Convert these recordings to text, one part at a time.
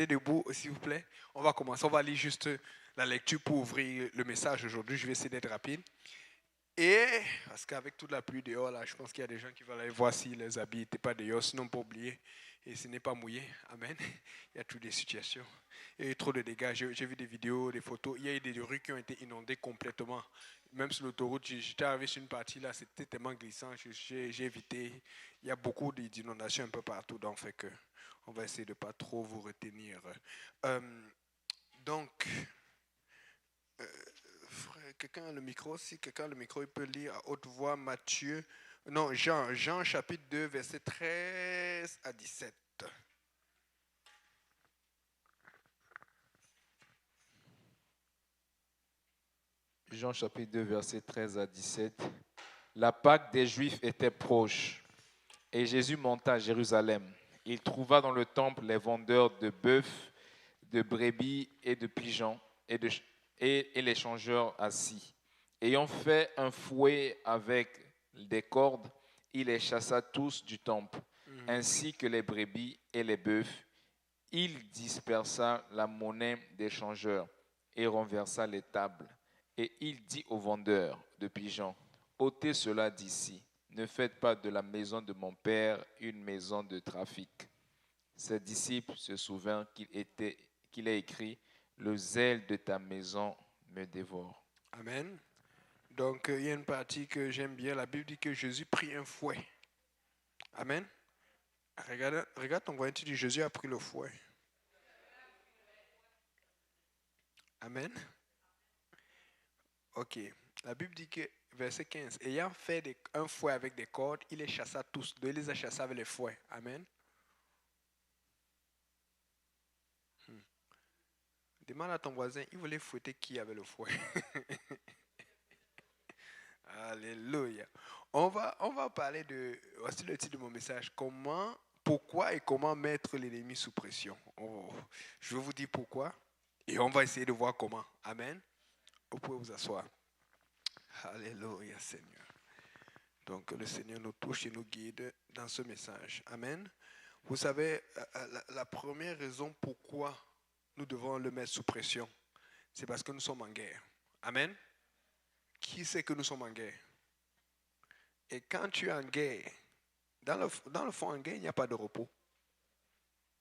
debout, s'il vous plaît. On va commencer. On va lire juste la lecture pour ouvrir le message aujourd'hui. Je vais essayer d'être rapide. Et, parce qu'avec toute la pluie dehors, là, je pense qu'il y a des gens qui vont aller voir si les habits n'étaient pas dehors, sinon pas oublier. Et ce n'est pas mouillé. Amen. Il y a toutes des situations. Il y a eu trop de dégâts. J'ai vu des vidéos, des photos. Il y a eu des rues qui ont été inondées complètement. Même sur l'autoroute, j'étais arrivé sur une partie là, c'était tellement glissant. J'ai évité. Il y a beaucoup d'inondations un peu partout. Donc, fait que on va essayer de ne pas trop vous retenir. Euh, donc, quelqu'un a le micro, si quelqu'un a le micro, il peut lire à haute voix Matthieu, non, Jean chapitre 2, verset 13 à 17. Jean chapitre 2, verset 13 à 17. La Pâque des Juifs était proche et Jésus monta à Jérusalem. Il trouva dans le temple les vendeurs de bœufs, de brebis et de pigeons et les changeurs assis. Ayant fait un fouet avec des cordes, il les chassa tous du temple, ainsi que les brebis et les bœufs. Il dispersa la monnaie des changeurs et renversa les tables. Et il dit aux vendeurs de pigeons, ôtez cela d'ici, ne faites pas de la maison de mon père une maison de trafic. Ses disciples se souvinrent qu'il a écrit, le zèle de ta maison me dévore. Amen. Donc, il y a une partie que j'aime bien. La Bible dit que Jésus prit un fouet. Amen. Regarde ton voisin, tu dis Jésus a pris le fouet. Amen. Ok. La Bible dit que, verset 15, ayant fait un fouet avec des cordes, il les chassa tous. Il les a chassés avec les fouets. Amen. Demande à ton voisin, il voulait fouetter qui avait le fouet. Alléluia. On va parler de, voici le titre de mon message, pourquoi et comment mettre l'ennemi sous pression. Oh, je vais vous dire pourquoi et on va essayer de voir comment. Amen. Vous pouvez vous asseoir. Alléluia, Seigneur. Donc, le Seigneur nous touche et nous guide dans ce message. Amen. Vous savez, la première raison pourquoi nous devons le mettre sous pression, c'est parce que nous sommes en guerre. Amen. Qui sait que nous sommes en guerre? Et quand tu es en guerre, dans le fond, en guerre, il n'y a pas de repos.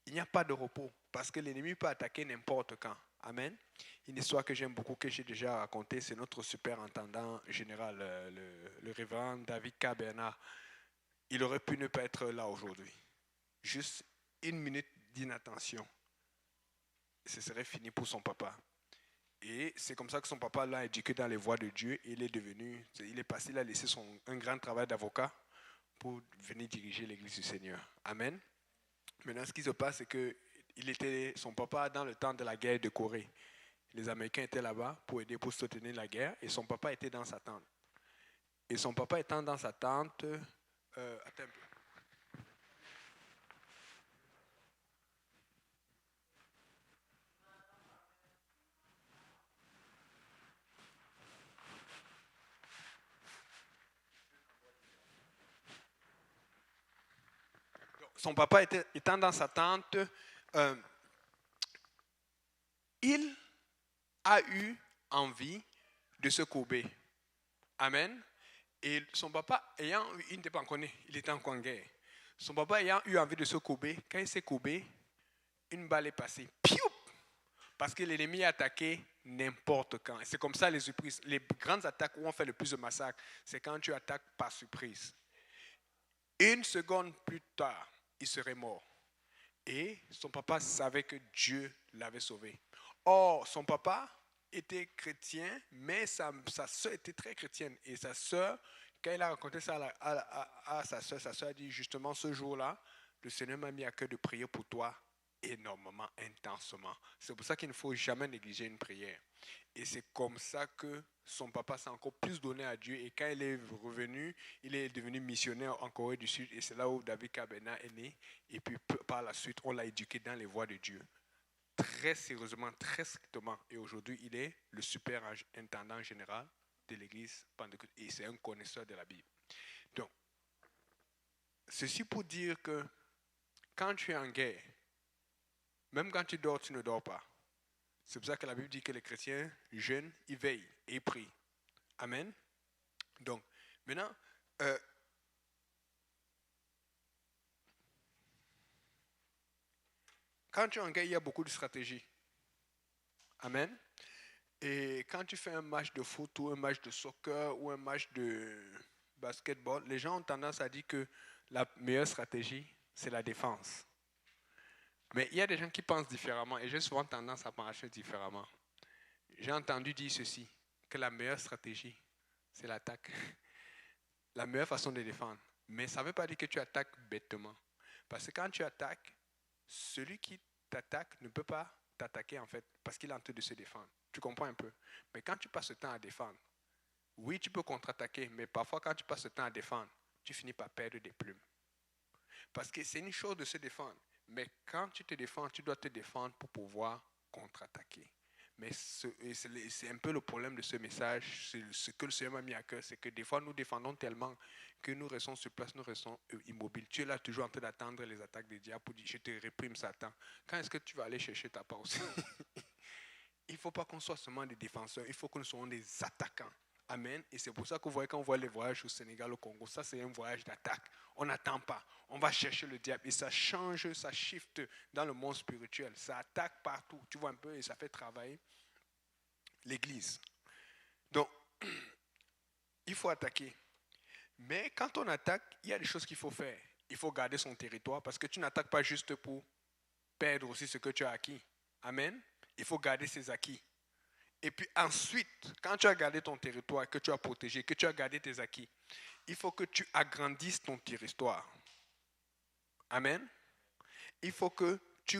Il n'y a pas de repos parce que l'ennemi peut attaquer n'importe quand. Amen. Une histoire que j'aime beaucoup, que j'ai déjà racontée, c'est notre superintendant général, le révérend David K. Bernard. Il aurait pu ne pas être là aujourd'hui. Juste une minute d'inattention. Ce serait fini pour son papa. Et c'est comme ça que son papa l'a éduqué dans les voies de Dieu. Et il a laissé un grand travail d'avocat pour venir diriger l'église du Seigneur. Amen. Maintenant, ce qui se passe, c'est que son papa dans le temps de la guerre de Corée. Les Américains étaient là-bas pour aider, pour soutenir la guerre. Et son papa était dans sa tente. Et son papa étant dans sa tente, attends un peu. Son papa étant dans sa tente, il a eu envie de se courber. Amen. Et son papa ayant, il n'était pas encore né, il était encore en guerre. Son papa ayant eu envie de se courber, quand il s'est courbé, une balle est passée. Piou! Parce que l'ennemi a attaqué n'importe quand. Et c'est comme ça les surprises. Les grandes attaques où on fait le plus de massacres, c'est quand tu attaques par surprise. Une seconde plus tard, il serait mort. Et son papa savait que Dieu l'avait sauvé. Or, son papa était chrétien, mais sa soeur était très chrétienne. Et sa soeur, quand il a raconté ça à sa soeur a dit justement ce jour-là, le Seigneur m'a mis à cœur de prier pour toi énormément, intensement. C'est pour ça qu'il ne faut jamais négliger une prière. Et c'est comme ça que son papa s'est encore plus donné à Dieu. Et quand il est revenu, il est devenu missionnaire en Corée du Sud. Et c'est là où David Kabena est né. Et puis par la suite, on l'a éduqué dans les voies de Dieu. Très sérieusement, très strictement. Et aujourd'hui, il est le superintendant général de l'église Pentecôte. Et c'est un connaisseur de la Bible. Donc, ceci pour dire que quand tu es en guerre, Même quand tu dors, tu ne dors pas. C'est pour ça que la Bible dit que les chrétiens jeûnent, ils veillent et ils prient. Amen. Donc, maintenant, quand tu es en guerre, il y a beaucoup de stratégies. Amen. Et quand tu fais un match de foot ou un match de soccer ou un match de basketball, les gens ont tendance à dire que la meilleure stratégie, c'est la défense. Mais il y a des gens qui pensent différemment et j'ai souvent tendance à penser différemment. J'ai entendu dire ceci, que la meilleure stratégie, c'est l'attaque. La meilleure façon de défendre. Mais ça ne veut pas dire que tu attaques bêtement. Parce que quand tu attaques, celui qui t'attaque ne peut pas t'attaquer en fait, parce qu'il est en train de se défendre. Tu comprends un peu? Mais quand tu passes le temps à défendre, oui, tu peux contre-attaquer, mais parfois quand tu passes le temps à défendre, tu finis par perdre des plumes. Parce que c'est une chose de se défendre, mais quand tu te défends, tu dois te défendre pour pouvoir contre-attaquer. Mais c'est un peu le problème de ce message, ce que le Seigneur m'a mis à cœur, c'est que des fois nous défendons tellement que nous restons sur place, nous restons immobiles. Tu es là toujours en train d'attendre les attaques des diables pour dire je te réprime Satan. Quand est-ce que tu vas aller chercher ta part aussi? Il ne faut pas qu'on soit seulement des défenseurs, il faut que nous soyons des attaquants. Amen. Et c'est pour ça que vous voyez quand on voit les voyages au Sénégal, au Congo, ça c'est un voyage d'attaque. On n'attend pas. On va chercher le diable et ça change, ça shift dans le monde spirituel. Ça attaque partout. Tu vois un peu et ça fait travailler l'église. Donc, il faut attaquer. Mais quand on attaque, il y a des choses qu'il faut faire. Il faut garder son territoire parce que tu n'attaques pas juste pour perdre aussi ce que tu as acquis. Amen. Il faut garder ses acquis. Et puis ensuite, quand tu as gardé ton territoire, que tu as protégé, que tu as gardé tes acquis, il faut que tu agrandisses ton territoire. Amen. Il faut que tu...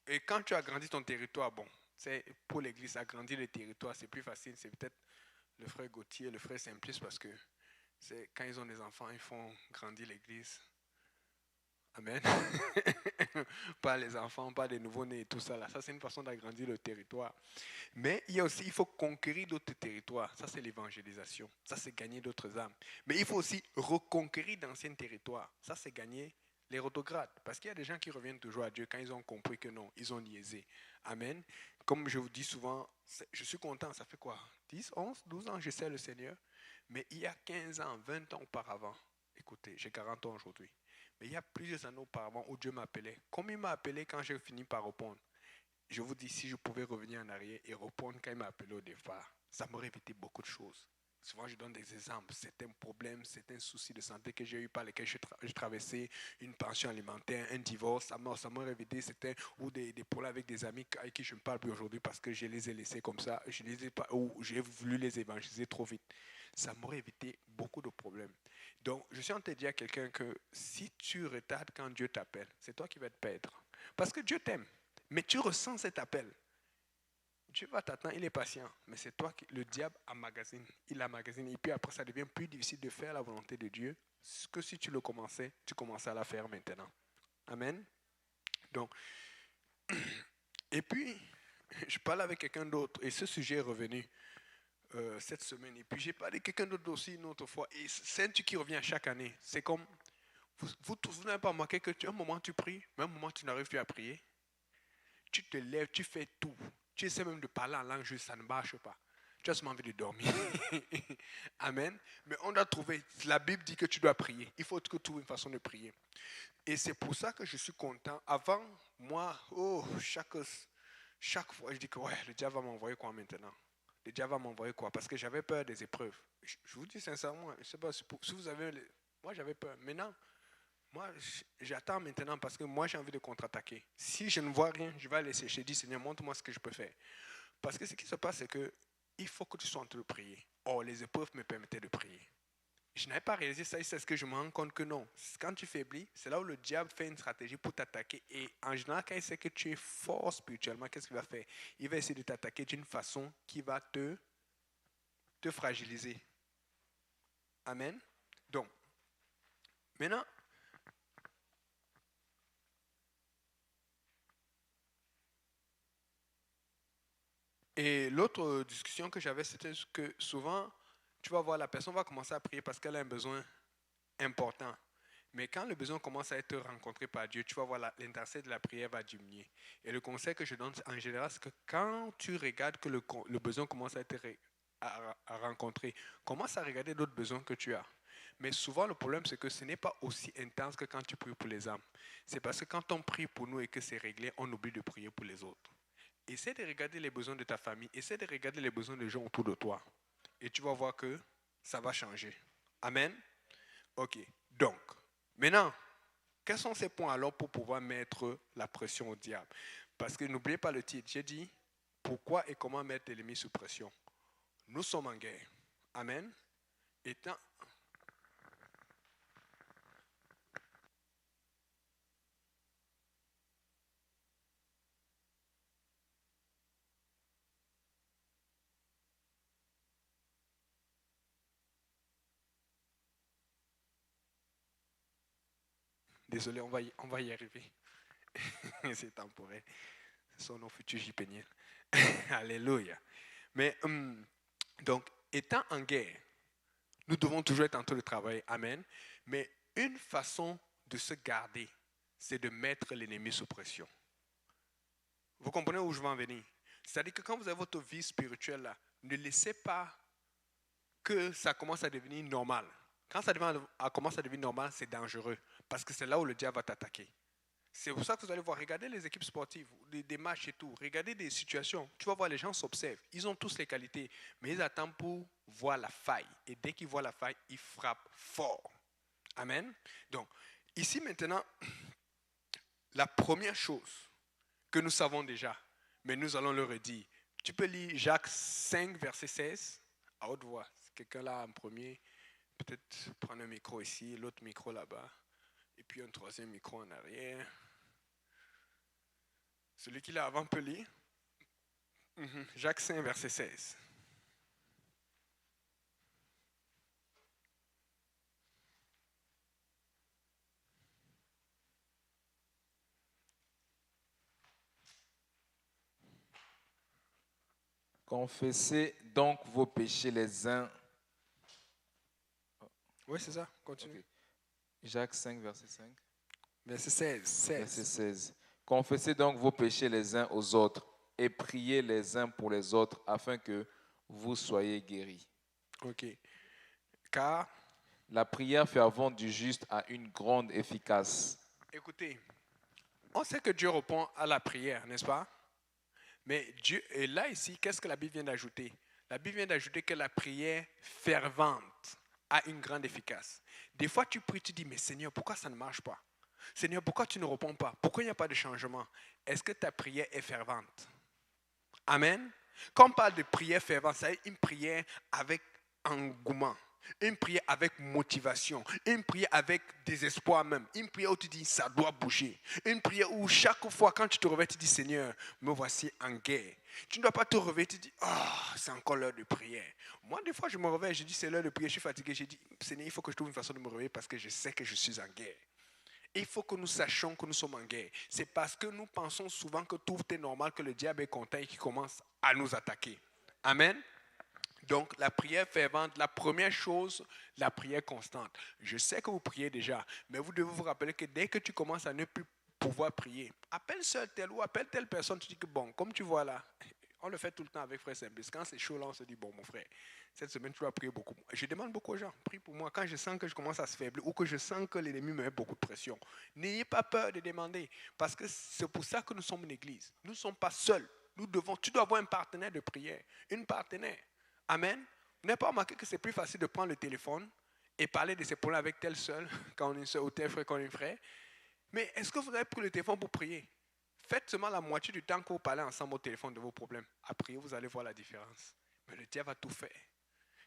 Et quand tu agrandis ton territoire, bon, c'est pour l'église, agrandir le territoire, c'est plus facile. C'est peut-être le frère Gauthier, le frère Simplice, parce que c'est quand ils ont des enfants, ils font grandir l'église. Amen. Pas les enfants, pas les nouveaux-nés et tout ça. Là. Ça, c'est une façon d'agrandir le territoire. Mais il y a aussi, il faut conquérir d'autres territoires. Ça, c'est l'évangélisation. Ça, c'est gagner d'autres âmes. Mais il faut aussi reconquérir d'anciens territoires. Ça, c'est gagner les rotogrades. Parce qu'il y a des gens qui reviennent toujours à Dieu quand ils ont compris que non, ils ont niaisé. Amen. Comme je vous dis souvent, je suis content. Ça fait quoi? 10, 11, 12 ans, je sers le Seigneur. Mais il y a 15 ans, 20 ans auparavant, écoutez, j'ai 40 ans aujourd'hui. Mais il y a plusieurs années auparavant où Dieu m'appelait. Comme il m'a appelé quand j'ai fini par répondre. Je vous dis, si je pouvais revenir en arrière et répondre quand il m'a appelé au départ, ça m'aurait évité beaucoup de choses. Souvent, je donne des exemples. Certains problèmes, certains soucis de santé que j'ai eu par lesquels j'ai traversé, une pension alimentaire, un divorce, ça m'aurait évité. Certains, ou des problèmes avec des amis avec qui je ne parle plus aujourd'hui parce que je les ai laissés comme ça, je les ai pas, ou j'ai voulu les évangéliser trop vite. Ça m'aurait évité beaucoup de problèmes. Donc, je suis en train de dire à quelqu'un que si tu retardes quand Dieu t'appelle, c'est toi qui vas te perdre. Parce que Dieu t'aime. Mais tu ressens cet appel. Dieu va t'attendre, il est patient. Mais c'est toi qui, le diable emmagasine. Il emmagasine. Et puis après, ça devient plus difficile de faire la volonté de Dieu que si tu le commençais, tu commençais à la faire maintenant. Amen. Donc, et puis, je parle avec quelqu'un d'autre et ce sujet est revenu cette semaine. Et puis, j'ai parlé avec quelqu'un d'autre aussi une autre fois. Et c'est un truc qui revient chaque année. C'est comme, vous n'avez pas remarqué que un moment tu pries, mais un moment tu n'arrives plus à prier. Tu te lèves, tu fais tout. Tu essaies même de parler en langue, juste ça ne marche pas. Tu as seulement envie de dormir. Amen. Mais on doit trouver, la Bible dit que tu dois prier. Il faut que tu trouves une façon de prier. Et c'est pour ça que je suis content. Avant, moi, chaque fois, je dis que ouais, le diable va m'envoyer quoi maintenant? Le diable va m'envoyer quoi? Parce que j'avais peur des épreuves. Je vous dis sincèrement, je ne sais pas si vous avez... Moi, j'avais peur. Maintenant, moi, j'attends maintenant parce que moi, j'ai envie de contre-attaquer. Si je ne vois rien, je vais aller chercher. Je dis, Seigneur, montre-moi ce que je peux faire. Parce que ce qui se passe, c'est que il faut que tu sois en train de prier. Or, les épreuves me permettaient de prier. Je n'avais pas réalisé ça, c'est ce que je me rends compte que non. Quand tu faiblis, c'est là où le diable fait une stratégie pour t'attaquer. Et en général, quand il sait que tu es fort spirituellement, qu'est-ce qu'il va faire? Il va essayer de t'attaquer d'une façon qui va te fragiliser. Amen. Donc, maintenant, et l'autre discussion que j'avais, c'était que souvent, tu vas voir, la personne va commencer à prier parce qu'elle a un besoin important. Mais quand le besoin commence à être rencontré par Dieu, tu vas voir l'intensité de la prière va diminuer. Et le conseil que je donne en général, c'est que quand tu regardes que le besoin commence à être à rencontrer, commence à regarder d'autres besoins que tu as. Mais souvent, le problème, c'est que ce n'est pas aussi intense que quand tu pries pour les âmes. C'est parce que quand on prie pour nous et que c'est réglé, on oublie de prier pour les autres. Essaie de regarder les besoins de ta famille, essaie de regarder les besoins des gens autour de toi. Et tu vas voir que ça va changer. Amen. Ok. Donc, maintenant, quels sont ces points alors pour pouvoir mettre la pression au diable? Parce que n'oubliez pas le titre. J'ai dit pourquoi et comment mettre l'ennemi sous pression. Nous sommes en guerre. Amen. Étant désolé, on va y arriver. C'est temporaire. Ce sont nos futurs JPNiens. Alléluia. Mais, donc, étant en guerre, nous devons toujours être en train de travailler. Amen. Mais une façon de se garder, c'est de mettre l'ennemi sous pression. Vous comprenez où je veux en venir? C'est-à-dire que quand vous avez votre vie spirituelle, là, ne laissez pas que ça commence à devenir normal. Quand ça commence à devenir normal, c'est dangereux. Parce que c'est là où le diable va t'attaquer. C'est pour ça que vous allez voir, regardez les équipes sportives, des matchs et tout, regardez des situations. Tu vas voir, les gens s'observent. Ils ont tous les qualités, mais ils attendent pour voir la faille. Et dès qu'ils voient la faille, ils frappent fort. Amen. Donc, ici maintenant, la première chose que nous savons déjà, mais nous allons le redire. Tu peux lire Jacques 5, verset 16, à haute voix. Quelqu'un là en premier, peut-être prendre un micro ici, l'autre micro là-bas, et puis un troisième micro en arrière. Celui qui l'a avant peut lire. Jacques 5, verset 16. Confessez donc vos péchés les uns. Oui, c'est ça, continue. Okay. Jacques 5, verset 5. Verset 16. Verset 16. Confessez donc vos péchés les uns aux autres et priez les uns pour les autres afin que vous soyez guéris. Ok. Car la prière fervente du juste a une grande efficace. Écoutez, on sait que Dieu répond à la prière, n'est-ce pas? Mais Dieu, et là ici, qu'est-ce que la Bible vient d'ajouter? La Bible vient d'ajouter que la prière fervente a une grande efficace. Des fois, tu pries, tu dis, mais Seigneur, pourquoi ça ne marche pas? Seigneur, pourquoi tu ne réponds pas? Pourquoi il n'y a pas de changement? Est-ce que ta prière est fervente? Amen. Quand on parle de prière fervente, c'est une prière avec engouement, une prière avec motivation, une prière avec désespoir même, une prière où tu dis ça doit bouger, une prière où chaque fois quand tu te réveilles, tu dis Seigneur, me voici en guerre. Tu ne dois pas te réveiller, tu dis c'est encore l'heure de prière. Moi, des fois, je me réveille, je dis c'est l'heure de prière, je suis fatigué, je dis Seigneur, il faut que je trouve une façon de me réveiller parce que je sais que je suis en guerre. Il faut que nous sachions que nous sommes en guerre. C'est parce que nous pensons souvent que tout est normal, que le diable est content et qu'il commence à nous attaquer. Amen. Donc, la prière fervente, la première chose, la prière constante. Je sais que vous priez déjà, mais vous devez vous rappeler que dès que tu commences à ne plus pouvoir prier, appelle seul tel ou appelle telle personne, tu dis que bon, comme tu vois là, on le fait tout le temps avec Frère Simplice. Quand c'est chaud là, on se dit, bon mon frère, cette semaine tu dois prier beaucoup. Je demande beaucoup aux gens, prie pour moi. Quand je sens que je commence à se faiblir ou que je sens que l'ennemi me met beaucoup de pression, n'ayez pas peur de demander, parce que c'est pour ça que nous sommes une église. Nous ne sommes pas seuls. Tu dois avoir un partenaire de prière, une partenaire. Amen. Vous n'avez pas remarqué que c'est plus facile de prendre le téléphone et parler de ces problèmes avec tel seul, quand on est seul, ou tel frère quand on est frère. Mais est-ce que vous avez pris le téléphone pour prier? Faites seulement la moitié du temps que vous parlez ensemble au téléphone de vos problèmes. Après, vous allez voir la différence. Mais le diable va tout faire.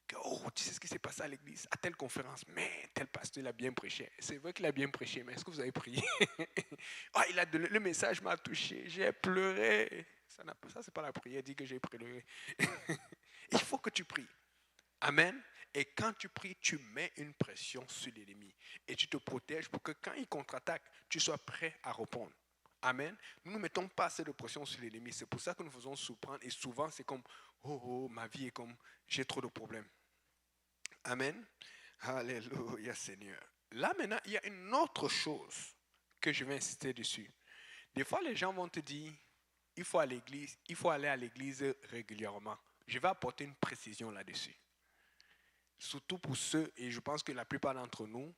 Que, tu sais ce qui s'est passé à l'église, à telle conférence, mais tel pasteur il a bien prêché. C'est vrai qu'il a bien prêché, mais est-ce que vous avez prié? Il a donné, le message m'a touché, j'ai pleuré. Ça, c'est pas la prière, dit que j'ai pleuré. Il faut que tu pries. Amen. Et quand tu pries, tu mets une pression sur l'ennemi. Et tu te protèges pour que quand il contre-attaque, tu sois prêt à répondre. Amen. Nous ne mettons pas assez de pression sur l'ennemi. C'est pour ça que nous faisons surprendre. Et souvent, c'est comme, ma vie est comme, j'ai trop de problèmes. Amen. Alléluia, Seigneur. Là, maintenant, il y a une autre chose que je vais insister dessus. Des fois, les gens vont te dire, il faut aller à l'église régulièrement. Je vais apporter une précision là-dessus. Surtout pour ceux, et je pense que la plupart d'entre nous,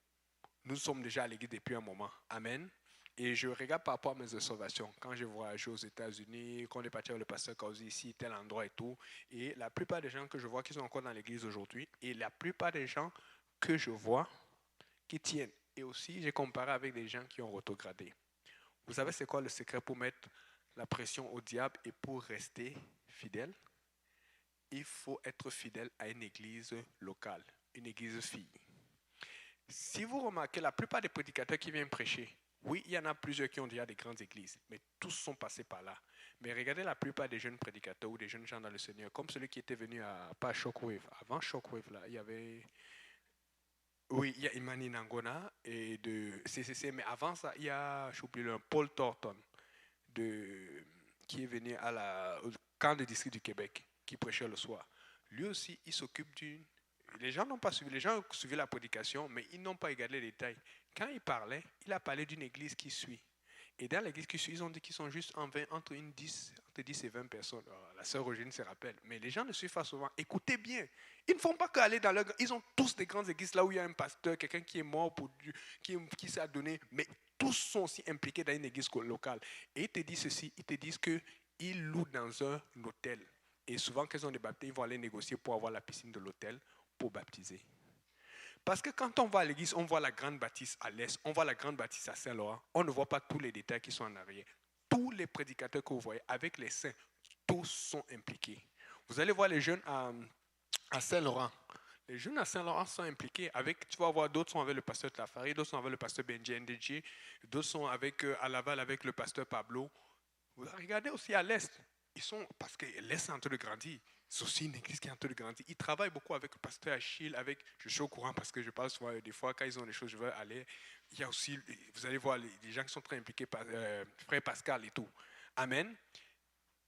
nous sommes déjà à l'église depuis un moment. Amen. Et je regarde par rapport à mes observations. Quand je voyage aux États-Unis, quand on est parti avec le pasteur Kauzi ici, tel endroit et tout. Et la plupart des gens que je vois qui sont encore dans l'église aujourd'hui, et la plupart des gens que je vois qui tiennent. Et aussi, j'ai comparé avec des gens qui ont rétrogradé. Vous savez, c'est quoi le secret pour mettre la pression au diable et pour rester fidèle? Il faut être fidèle à une église locale, une église fille. Si vous remarquez, la plupart des prédicateurs qui viennent prêcher, oui, il y en a plusieurs qui ont déjà des grandes églises, mais tous sont passés par là. Mais regardez la plupart des jeunes prédicateurs ou des jeunes gens dans le Seigneur, comme celui qui était venu à, pas à Shockwave, avant Shockwave, là, il y avait, oui, il y a Imani Nangona et de CCC, mais avant ça, il y a, j'oublie le nom, Paul Thornton, qui est venu au camp de district du Québec, qui prêchait le soir. Lui aussi, il s'occupe d'une. Les gens n'ont pas suivi, les gens ont suivi la prédication, mais ils n'ont pas regardé les détails. Quand il parlait, il a parlé d'une église qui suit. Et dans l'église qui suit, ils ont dit qu'ils sont juste entre 10 et 20 personnes. Alors, la sœur Rogine se rappelle. Mais les gens ne suivent pas souvent. Écoutez bien. Ils ne font pas qu'aller dans leur. Ils ont tous des grandes églises là où il y a un pasteur, quelqu'un qui est mort pour Dieu, qui s'est donné. Mais tous sont aussi impliqués dans une église locale. Et ils te disent ceci, ils te disent qu'ils louent dans un hôtel. Et souvent, quand ils ont des baptêmes, ils vont aller négocier pour avoir la piscine de l'hôtel pour baptiser. Parce que quand on va à l'église, on voit la grande bâtisse à l'est, on voit la grande bâtisse à Saint-Laurent, on ne voit pas tous les détails qui sont en arrière. Tous les prédicateurs que vous voyez, avec les saints, tous sont impliqués. Vous allez voir les jeunes à Saint-Laurent. Les jeunes à Saint-Laurent sont impliqués avec, tu vas voir, d'autres sont avec le pasteur Tlafari, d'autres sont avec le pasteur Benji NDJ, d'autres sont avec, à Laval avec le pasteur Pablo. Vous regardez aussi à l'est, parce que l'est est en train de grandir. C'est aussi une église qui est en train de grandir. Ils travaillent beaucoup avec le pasteur Achille, je suis au courant parce que je parle souvent, des fois, quand ils ont des choses, je veux aller. Il y a aussi, vous allez voir, les gens qui sont très impliqués, frère Pascal et tout. Amen.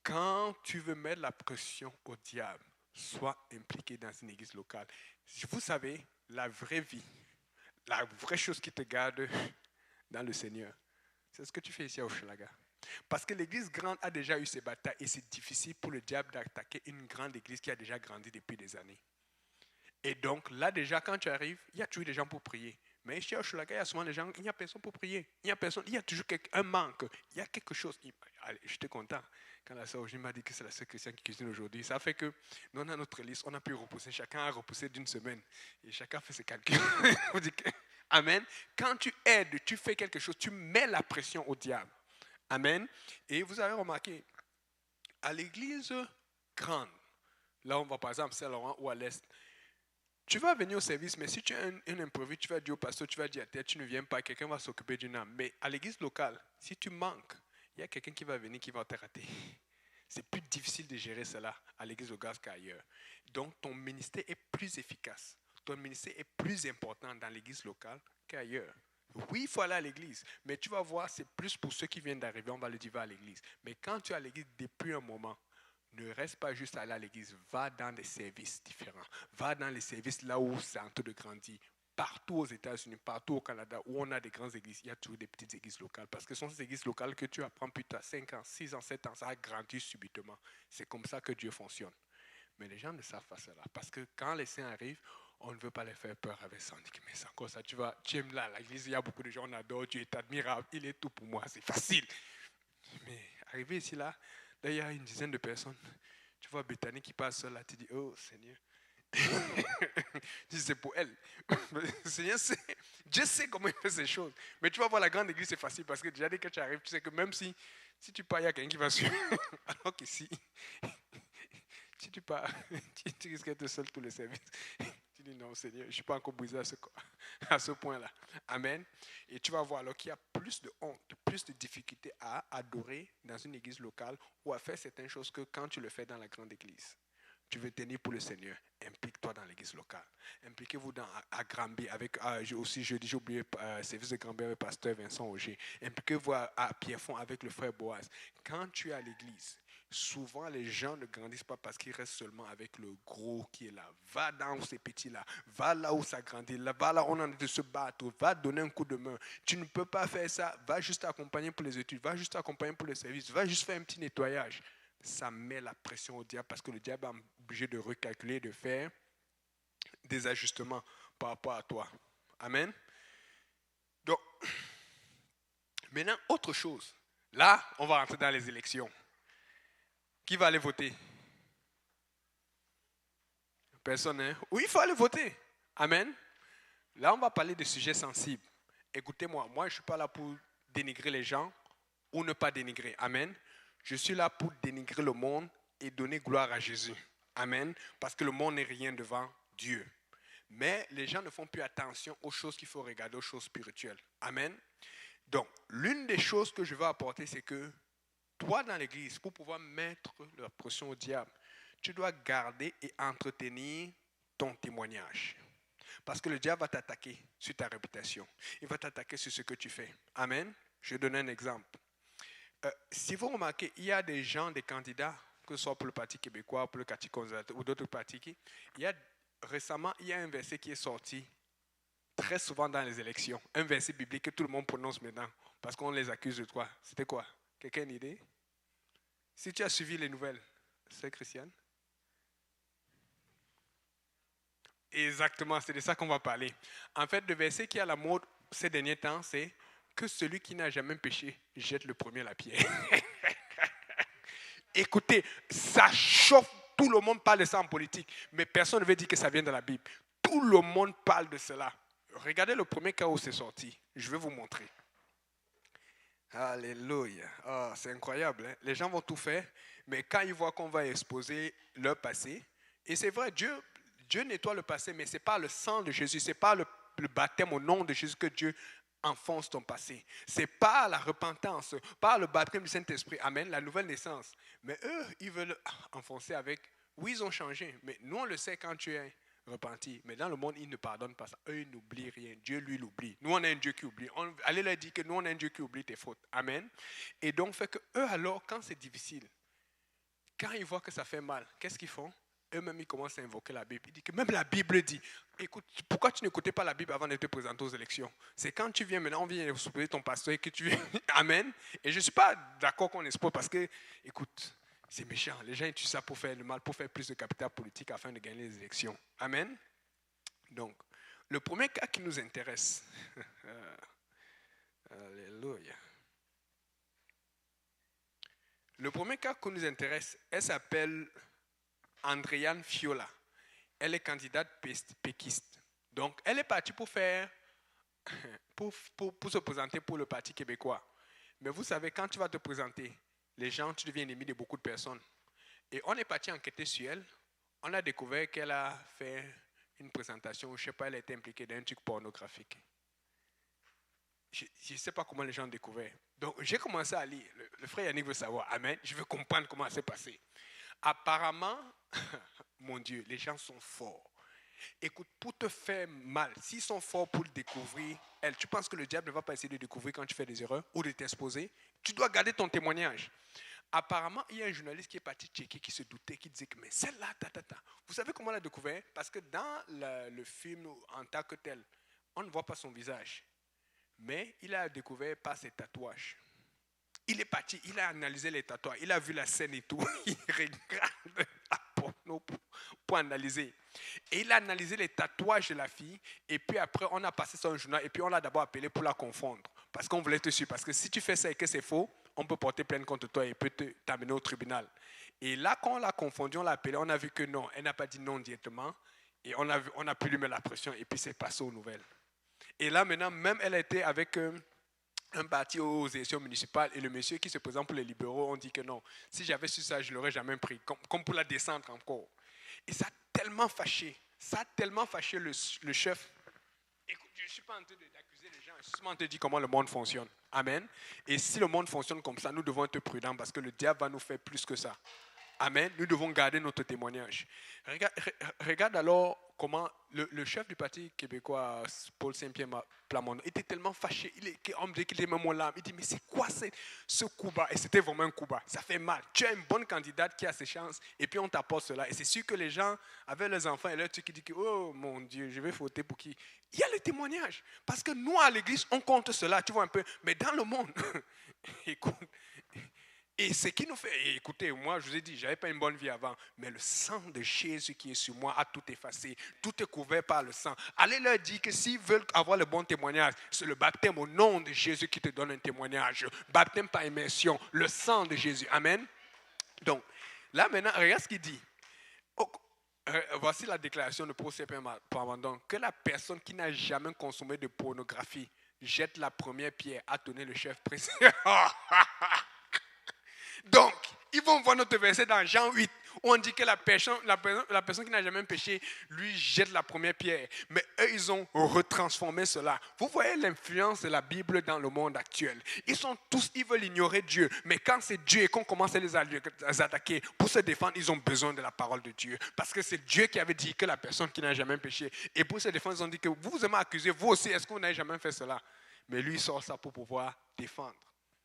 Quand tu veux mettre la pression au diable, sois impliqué dans une église locale. Vous savez, la vraie vie, la vraie chose qui te garde dans le Seigneur, c'est ce que tu fais ici à Hochelaga. Parce que l'église grande a déjà eu ses batailles et c'est difficile pour le diable d'attaquer une grande église qui a déjà grandi depuis des années. Et donc là déjà, quand tu arrives, il y a toujours des gens pour prier. Mais ici à Hochelaga, il y a souvent des gens, il n'y a personne pour prier. Il y a toujours un manque. Il y a quelque chose. Allez, j'étais content quand la sœur m'a dit que c'est la sœur chrétienne qui cuisine aujourd'hui. Ça fait que nous, on a notre liste, on a pu repousser. Chacun a repoussé d'une semaine. Et chacun fait ses calculs. Amen. Quand tu aides, tu fais quelque chose, tu mets la pression au diable. Amen. Et vous avez remarqué, à l'église grande, là on va par exemple à Saint-Laurent ou à l'Est, tu vas venir au service, mais si tu as un imprévu, tu vas dire au pasteur, tu vas dire à tête, tu ne viens pas, quelqu'un va s'occuper d'une âme. Mais à l'église locale, si tu manques, il y a quelqu'un qui va venir qui va te rater. C'est plus difficile de gérer cela à l'église locale qu'ailleurs. Donc ton ministère est plus efficace. Ton ministère est plus important dans l'église locale qu'ailleurs. Oui, il faut aller à l'église, mais tu vas voir, c'est plus pour ceux qui viennent d'arriver, on va le dire, va à l'église. Mais quand tu es à l'église depuis un moment, ne reste pas juste aller à l'église, va dans des services différents. Va dans les services là où c'est en train de grandir. Partout aux États-Unis, partout au Canada, où on a des grandes églises, il y a toujours des petites églises locales. Parce que ce sont ces églises locales que tu apprends plus tard, 5 ans, 6 ans, 7 ans, ça a grandi subitement. C'est comme ça que Dieu fonctionne. Mais les gens ne savent pas cela. Parce que quand les saints arrivent, on ne veut pas les faire peur avec ça. On dit, mais c'est encore ça. Tu aimes là, l'église, il y a beaucoup de gens, on adore, Dieu est admirable, il est tout pour moi, c'est facile. Mais arrivé ici, là, il y a une dizaine de personnes. Tu vois Bethany qui passe là, tu dis, oh Seigneur. C'est pour elle. Seigneur, Dieu sait comment il fait ces choses. Mais tu vas voir la grande église, c'est facile parce que déjà dès que tu arrives, tu sais que même si tu pars, il y a quelqu'un qui va suivre. Alors qu'ici, si tu pars, tu risques d'être seul tous les services. Tu dis non, Seigneur, je ne suis pas encore brisé à ce point-là. Amen. Et tu vas voir alors qu'il y a plus de honte, plus de difficulté à adorer dans une église locale ou à faire certaines choses que quand tu le fais dans la grande église. Tu veux tenir pour le Seigneur, implique-toi dans l'église locale. Impliquez-vous à Granby avec, aussi jeudi, j'ai oublié, service de Granby avec le pasteur Vincent Auger. Impliquez-vous à Pierrefonds avec le frère Boaz. Quand tu es à l'église, Souvent, les gens ne grandissent pas parce qu'ils restent seulement avec le gros qui est là. Va dans où c'est petit là. Va là où ça grandit. Là, va là où on est en train de se battre. Va donner un coup de main. Tu ne peux pas faire ça. Va juste accompagner pour les études. Va juste accompagner pour le service. Va juste faire un petit nettoyage. Ça met la pression au diable parce que le diable est obligé de recalculer, de faire des ajustements par rapport à toi. Amen. Donc, maintenant, autre chose. Là, on va rentrer dans les élections. Qui va aller voter? Personne, hein? Oui, il faut aller voter. Amen. Là, on va parler de sujets sensibles. Écoutez-moi, moi, je ne suis pas là pour dénigrer les gens ou ne pas dénigrer. Amen. Je suis là pour dénigrer le monde et donner gloire à Jésus. Amen. Parce que le monde n'est rien devant Dieu. Mais les gens ne font plus attention aux choses qu'il faut regarder, aux choses spirituelles. Amen. Donc, l'une des choses que je veux apporter, c'est que toi, dans l'église, pour pouvoir mettre la pression au diable, tu dois garder et entretenir ton témoignage. Parce que le diable va t'attaquer sur ta réputation. Il va t'attaquer sur ce que tu fais. Amen. Je vais donner un exemple. Si vous remarquez, il y a des gens, des candidats, que ce soit pour le Parti québécois, pour le Parti conservateur ou d'autres partis, récemment, il y a un verset qui est sorti très souvent dans les élections. Un verset biblique que tout le monde prononce maintenant parce qu'on les accuse de quoi? C'était quoi? Quelqu'un a une idée? Si tu as suivi les nouvelles, c'est Christiane? Exactement, c'est de ça qu'on va parler. En fait, le verset qui est à la mode ces derniers temps, c'est que celui qui n'a jamais péché jette le premier la pierre. Écoutez, ça chauffe, tout le monde parle de ça en politique, mais personne ne veut dire que ça vient de la Bible. Tout le monde parle de cela. Regardez le premier cas où c'est sorti. Je vais vous montrer. Alléluia. Oh, c'est incroyable. Hein? Les gens vont tout faire, mais quand ils voient qu'on va exposer leur passé, et c'est vrai, Dieu nettoie le passé, mais ce n'est pas le sang de Jésus, ce n'est pas le baptême au nom de Jésus que Dieu enfonce ton passé. Ce n'est pas la repentance, pas le baptême du Saint-Esprit, amen, la nouvelle naissance. Mais eux, ils veulent enfoncer avec, oui, ils ont changé, mais nous, on le sait quand tu es repenti. Mais dans le monde, ils ne pardonnent pas ça. Eux, ils n'oublient rien. Dieu, lui, l'oublie. Nous, on a un Dieu qui oublie. Allez leur dire que nous, on a un Dieu qui oublie tes fautes. Amen. Et donc, fait que eux, alors, quand c'est difficile, quand ils voient que ça fait mal, qu'est-ce qu'ils font? Eux-mêmes, ils commencent à invoquer la Bible. Ils disent que même la Bible dit, écoute, pourquoi tu n'écoutais pas la Bible avant de te présenter aux élections? C'est quand tu viens maintenant, on vient supposer ton pasteur et que tu viens. Amen. Et je ne suis pas d'accord qu'on expose parce que, écoute, c'est méchant. Les gens utilisent ça pour faire le mal, pour faire plus de capital politique afin de gagner les élections. Amen. Donc, le premier cas qui nous intéresse. Alléluia. Le premier cas qui nous intéresse, elle s'appelle Andréane Fiola. Elle est candidate péquiste. Donc, elle est partie pour se présenter pour le Parti québécois. Mais vous savez, quand tu vas te présenter, les gens, tu deviens ennemi de beaucoup de personnes. Et on est parti enquêter sur elle. On a découvert qu'elle a fait une présentation, je ne sais pas, elle a été impliquée dans un truc pornographique. Je ne sais pas comment les gens ont découvert. Donc, j'ai commencé à lire. Le frère Yannick veut savoir. Amen. Je veux comprendre comment ça s'est passé. Apparemment, mon Dieu, les gens sont forts. Écoute, pour te faire mal, s'ils sont forts pour le découvrir, tu penses que le diable ne va pas essayer de découvrir quand tu fais des erreurs ou de t'exposer? Tu dois garder ton témoignage. Apparemment, il y a un journaliste qui est parti checker, qui se doutait, qui disait que mais celle-là, Vous savez comment on l'a découvert? Parce que dans le film en tant que tel, on ne voit pas son visage. Mais il a découvert par ses tatouages. Il est parti, il a analysé les tatouages, il a vu la scène et tout. Il regarde la porno pour analyser. Et il a analysé les tatouages de la fille. Et puis après, on a passé son journal. Et puis on l'a d'abord appelé pour la confondre. Parce qu'on voulait te suivre. Parce que si tu fais ça et que c'est faux, on peut porter plainte contre toi et peut t'amener au tribunal. Et là, quand on l'a confondu, on l'a appelé, on a vu que non, elle n'a pas dit non directement. Et on a pu lui mettre la pression. Et puis c'est passé aux nouvelles. Et là, maintenant, même elle était avec un parti aux élections municipales et le monsieur qui se présente pour les libéraux, on dit que non, si j'avais su ça, je ne l'aurais jamais pris, comme pour la descendre encore. Et ça a tellement fâché le chef. Écoute, je ne suis pas en train d'accuser les gens, je suis seulement en train de dire comment le monde fonctionne. Amen. Et si le monde fonctionne comme ça, nous devons être prudents parce que le diable va nous faire plus que ça. Amen. Nous devons garder notre témoignage. Regarde alors comment le chef du parti québécois, Paul Saint-Pierre Plamondon, était tellement fâché. On me dit qu'il était même en larmes. Il dit, mais c'est quoi ce coup bas? Et c'était vraiment un coup bas. Ça fait mal. Tu as une bonne candidate qui a ses chances et puis on t'apporte cela. Et c'est sûr que les gens, avec leurs enfants et leurs trucs, qui disent, oh mon Dieu, je vais voter pour qui? Il y a le témoignage. Parce que nous, à l'église, on compte cela, tu vois un peu. Mais dans le monde, écoute, et ce qui nous fait, et écoutez, moi je vous ai dit, je n'avais pas une bonne vie avant, mais le sang de Jésus qui est sur moi a tout effacé, tout est couvert par le sang. Allez leur dire que s'ils veulent avoir le bon témoignage, c'est le baptême au nom de Jésus qui te donne un témoignage. Baptême par immersion, le sang de Jésus. Amen. Donc, là maintenant, regarde ce qu'il dit. Voici la déclaration de Paul Saint-Pierre Plamondon, que la personne qui n'a jamais consommé de pornographie jette la première pierre, a donné le chef président. Donc, ils vont voir notre verset dans Jean 8, où on dit que la personne qui n'a jamais péché, lui jette la première pierre. Mais eux, ils ont retransformé cela. Vous voyez l'influence de la Bible dans le monde actuel. Ils veulent ignorer Dieu. Mais quand c'est Dieu et qu'on commence à les attaquer, pour se défendre, ils ont besoin de la parole de Dieu. Parce que c'est Dieu qui avait dit que la personne qui n'a jamais péché. Et pour se défendre, ils ont dit que vous vous avez accusé, vous aussi, est-ce que vous n'avez jamais fait cela? Mais lui, il sort ça pour pouvoir défendre.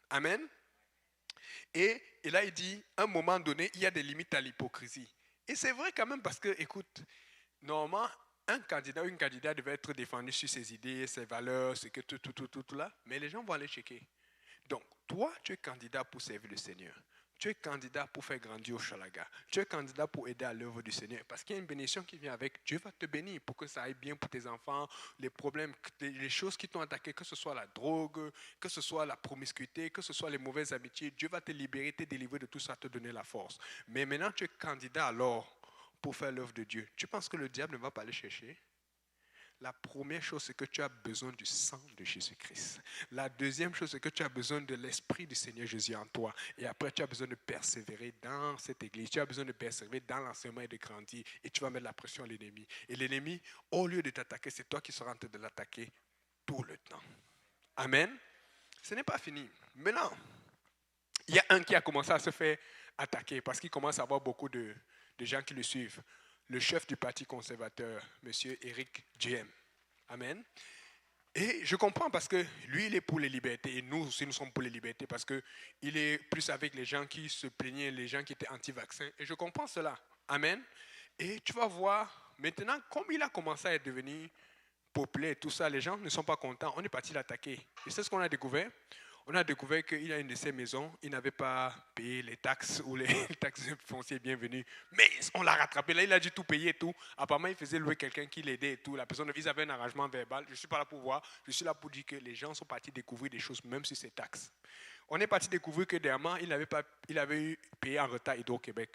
Amen. Et là, il dit, à un moment donné, il y a des limites à l'hypocrisie. Et c'est vrai quand même parce que, écoute, normalement, un candidat ou une candidate devait être défendu sur ses idées, ses valeurs, ce que tout là, mais les gens vont aller checker. Donc, toi, tu es candidat pour servir le Seigneur. Tu es candidat pour faire grandir au Chalaga. Tu es candidat pour aider à l'œuvre du Seigneur. Parce qu'il y a une bénédiction qui vient avec. Dieu va te bénir pour que ça aille bien pour tes enfants. Les problèmes, les choses qui t'ont attaqué, que ce soit la drogue, que ce soit la promiscuité, que ce soit les mauvaises amitiés, Dieu va te libérer, te délivrer de tout ça, te donner la force. Mais maintenant, tu es candidat alors pour faire l'œuvre de Dieu. Tu penses que le diable ne va pas aller chercher? La première chose, c'est que tu as besoin du sang de Jésus-Christ. La deuxième chose, c'est que tu as besoin de l'Esprit du Seigneur Jésus en toi. Et après, tu as besoin de persévérer dans cette église. Tu as besoin de persévérer dans l'enseignement et de grandir. Et tu vas mettre la pression à l'ennemi. Et l'ennemi, au lieu de t'attaquer, c'est toi qui seras en train de l'attaquer tout le temps. Amen. Ce n'est pas fini. Maintenant, il y a un qui a commencé à se faire attaquer parce qu'il commence à avoir beaucoup de gens qui le suivent. Le chef du parti conservateur, M. Éric Duhem. Amen. Et je comprends parce que lui, il est pour les libertés. Et nous aussi, nous sommes pour les libertés parce qu'il est plus avec les gens qui se plaignaient, les gens qui étaient anti-vaccins. Et je comprends cela. Amen. Et tu vas voir, maintenant, comme il a commencé à devenir populaire et tout ça, les gens ne sont pas contents. On est parti l'attaquer. Et c'est ce qu'on a découvert. On a découvert qu'il a une de ses maisons, il n'avait pas payé les taxes ou les taxes foncières bienvenues. Mais on l'a rattrapé. Là, il a dû tout payer et tout. Apparemment, il faisait louer quelqu'un qui l'aidait et tout. La personne, ils avaient un arrangement verbal. Je ne suis pas là pour voir. Je suis là pour dire que les gens sont partis découvrir des choses, même sur ces taxes. On est parti découvrir que dernièrement, il avait payé en retard Hydro-Québec.